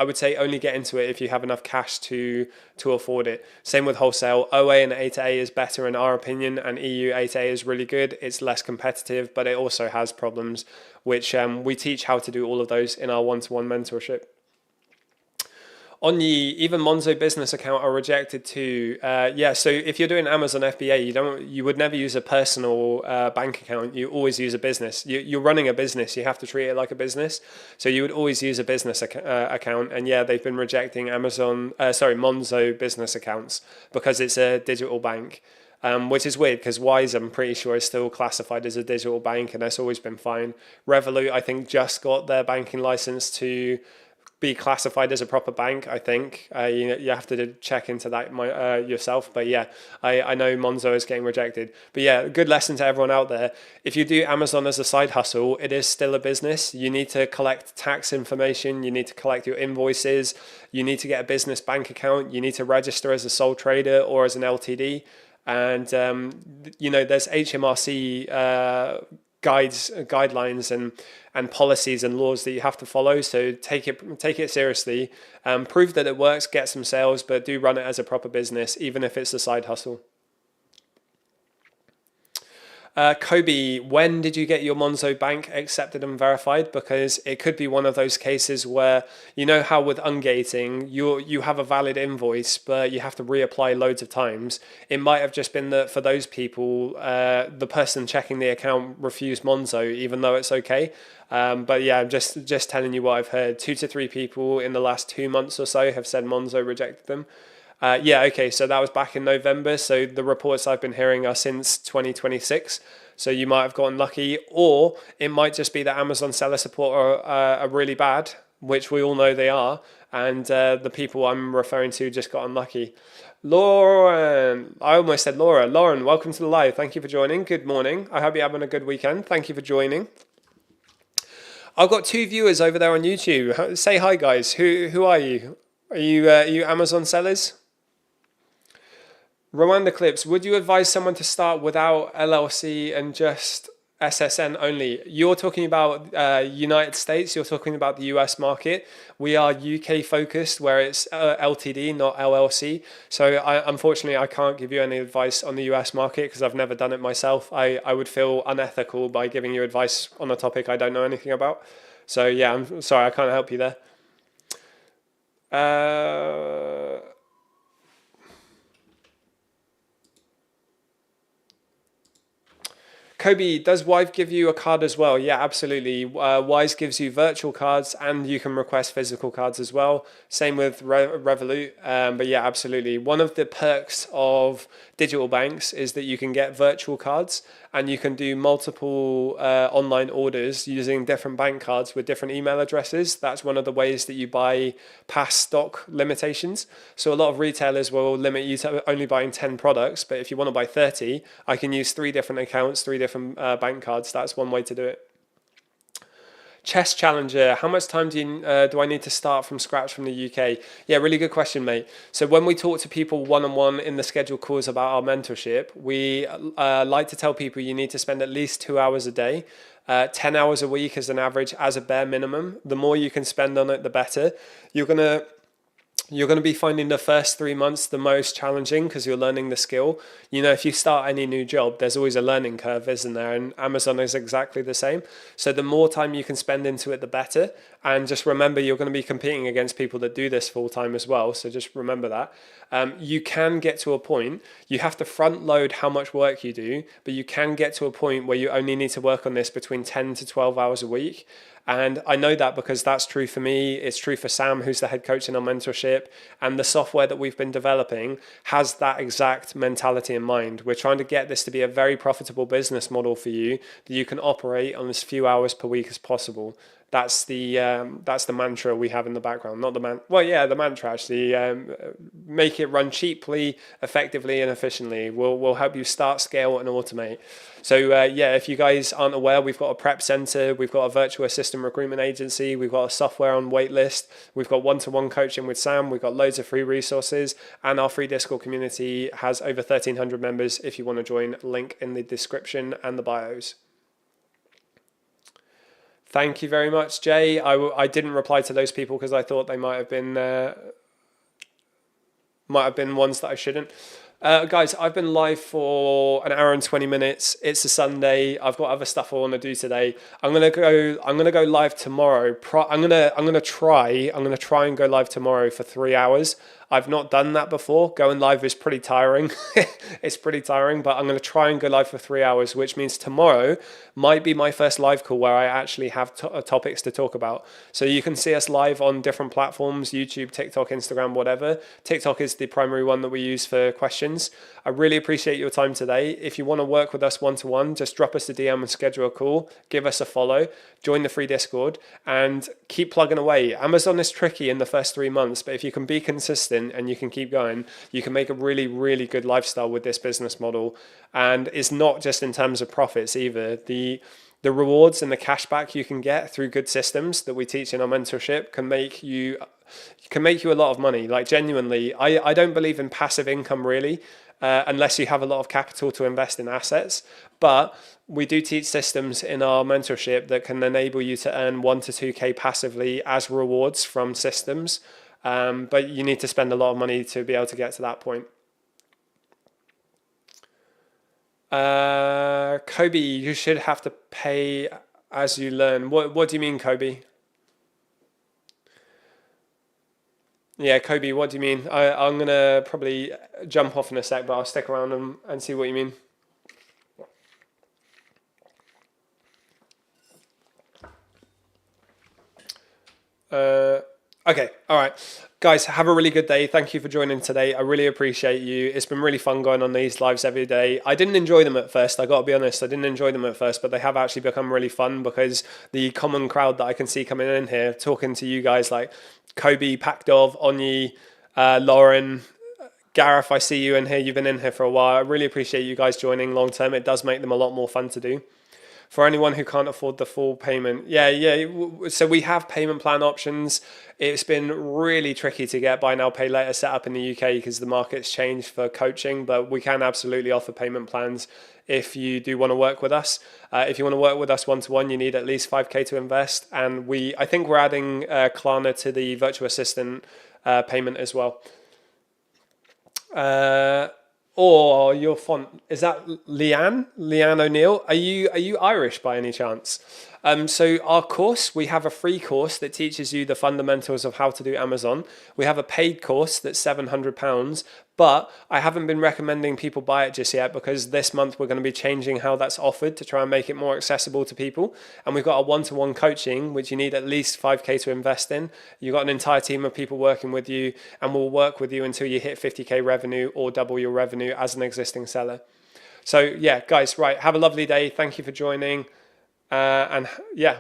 would say only get into it if you have enough cash to afford it. Same with wholesale. OA and A to A is better in our opinion, and EU A to A is really good. It's less competitive, but it also has problems, which we teach how to do all of those in our one-to-one mentorship. On the even Monzo business account are rejected too. So if you're doing Amazon FBA, you would never use a personal bank account. You always use a business. You're running a business. You have to treat it like a business. So you would always use a business account. And yeah, they've been rejecting Monzo business accounts because it's a digital bank. Which is weird because Wise, I'm pretty sure, is still classified as a digital bank, and that's always been fine. Revolut, I think, just got their banking license to be classified as a proper bank. I think you have to check into that yourself, but yeah, I know Monzo is getting rejected. But yeah, good lesson to everyone out there. If you do Amazon as a side hustle, it is still a business. You need to collect tax information, you need to collect your invoices, you need to get a business bank account, you need to register as a sole trader or as an LTD, and there's HMRC guidelines and policies and laws that you have to follow. So take it seriously. Prove that it works, get some sales, but do run it as a proper business, even if it's a side hustle. Kobe, when did you get your Monzo bank accepted and verified? Because it could be one of those cases where, you know how with ungating, you have a valid invoice, but you have to reapply loads of times. It might have just been that for those people, the person checking the account refused Monzo, even though it's okay. But yeah, I'm just telling you what I've heard. 2 to 3 people in the last 2 months or so have said Monzo rejected them. Okay, so that was back in November. So the reports I've been hearing are since 2026. So you might have gotten lucky, or it might just be that Amazon seller support are really bad, which we all know they are, and the people I'm referring to just got unlucky. Lauren, I almost said Laura. Lauren, welcome to the live. Thank you for joining. Good morning. I hope you're having a good weekend. Thank you for joining. I've got 2 viewers over there on YouTube. Say hi, guys. Who are you? Are you Amazon sellers? Rwanda clips, would you advise someone to start without LLC and just SSN only? You're talking about United States, you're talking about the US market. We are UK focused, where it's LTD, not LLC. So unfortunately, I can't give you any advice on the US market because I've never done it myself. I would feel unethical by giving you advice on a topic I don't know anything about. So yeah, I'm sorry, I can't help you there. Kobe, does Wise give you a card as well? Yeah, absolutely. Wise gives you virtual cards and you can request physical cards as well. Same with Revolut. But yeah, absolutely. One of the perks of digital banks is that you can get virtual cards and you can do multiple online orders using different bank cards with different email addresses. That's one of the ways that you buy past stock limitations. So a lot of retailers will limit you to only buying 10 products, but if you want to buy 30, I can use 3 different accounts, 3 different bank cards. That's one way to do it. Chess Challenger, how much time do I need to start from scratch from the UK? Yeah, really good question, mate. So when we talk to people one-on-one in the scheduled calls about our mentorship, we like to tell people you need to spend at least 2 hours a day. 10 hours a week as an average, as a bare minimum. The more you can spend on it, the better. You're going to be finding the first 3 months the most challenging because you're learning the skill. You know, if you start any new job, there's always a learning curve, isn't there? And Amazon is exactly the same. So the more time you can spend into it, the better. And just remember, you're going to be competing against people that do this full time as well. So just remember that. You can get to a point, you have to front load how much work you do, but you can get to a point where you only need to work on this between 10 to 12 hours a week. And I know that because that's true for me. It's true for Sam, who's the head coach in our mentorship. And the software that we've been developing has that exact mentality in mind. We're trying to get this to be a very profitable business model for you that you can operate on as few hours per week as possible. That's the mantra we have in the background. Not the the mantra actually. Make it run cheaply, effectively, and efficiently. We'll help you start, scale, and automate. So if you guys aren't aware, we've got a prep center, we've got a virtual assistant recruitment agency, we've got a software on waitlist, we've got one-to-one coaching with Sam, we've got loads of free resources, and our free Discord community has over 1,300 members. If you want to join, link in the description and the bios. Thank you very much, Jay. I didn't reply to those people because I thought they might have been ones that I shouldn't. Guys, I've been live for an hour and 20 minutes. It's a Sunday. I've got other stuff I want to do today. I'm gonna go live tomorrow. I'm gonna try and go live tomorrow for 3 hours. I've not done that before. Going live is pretty tiring. It's pretty tiring, but I'm going to try and go live for 3 hours, which means tomorrow might be my first live call where I actually have topics to talk about. So you can see us live on different platforms, YouTube, TikTok, Instagram, whatever. TikTok is the primary one that we use for questions. I really appreciate your time today. If you want to work with us one-to-one, just drop us a DM and schedule a call. Give us a follow. Join the free Discord and keep plugging away. Amazon is tricky in the first 3 months, but if you can be consistent and you can keep going, you can make a really, really good lifestyle with this business model. And it's not just in terms of profits either. The rewards and the cashback you can get through good systems that we teach in our mentorship can make you a lot of money. Like genuinely, I don't believe in passive income really, unless you have a lot of capital to invest in assets. But we do teach systems in our mentorship that can enable you to earn 1 to 2K passively as rewards from systems. But you need to spend a lot of money to be able to get to that point. Kobe, you should have to pay as you learn. What do you mean, Kobe? Yeah, Kobe, what do you mean? I'm going to probably jump off in a sec, but I'll stick around and see what you mean. Okay, all right. Guys, have a really good day. Thank you for joining today. I really appreciate you. It's been really fun going on these lives every day. I didn't enjoy them at first. I got to be honest. I didn't enjoy them at first, but they have actually become really fun because the common crowd that I can see coming in here, talking to you guys like Kobe, Pakdov, Onyi, Lauren, Gareth, I see you in here. You've been in here for a while. I really appreciate you guys joining long term. It does make them a lot more fun to do. For anyone who can't afford the full payment, so we have payment plan options. It's been really tricky to get buy now, pay later set up in the UK because the market's changed for coaching, but we can absolutely offer payment plans if you do want to work with us. If you want to work with us one-to-one, you need at least 5K to invest. And I think we're adding Klarna to the virtual assistant payment as well. Or your font, is that Leanne O'Neill? Are you Irish by any chance? So our course, we have a free course that teaches you the fundamentals of how to do Amazon. We have a paid course that's £700, But I haven't been recommending people buy it just yet because this month we're going to be changing how that's offered to try and make it more accessible to people. And we've got a one-to-one coaching, which you need at least 5K to invest in. You've got an entire team of people working with you, and we'll work with you until you hit 50K revenue or double your revenue as an existing seller. So yeah, guys, right. Have a lovely day. Thank you for joining. And yeah,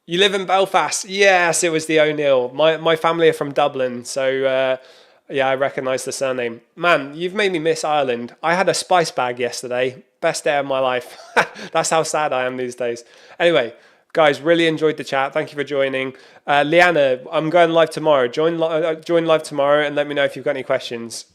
you live in Belfast. Yes, it was the O'Neill. My family are from Dublin, so yeah, I recognise the surname. Man, you've made me miss Ireland. I had a spice bag yesterday. Best day of my life. That's how sad I am these days. Anyway, guys, really enjoyed the chat. Thank you for joining. Leanna, I'm going live tomorrow. Join live tomorrow and let me know if you've got any questions.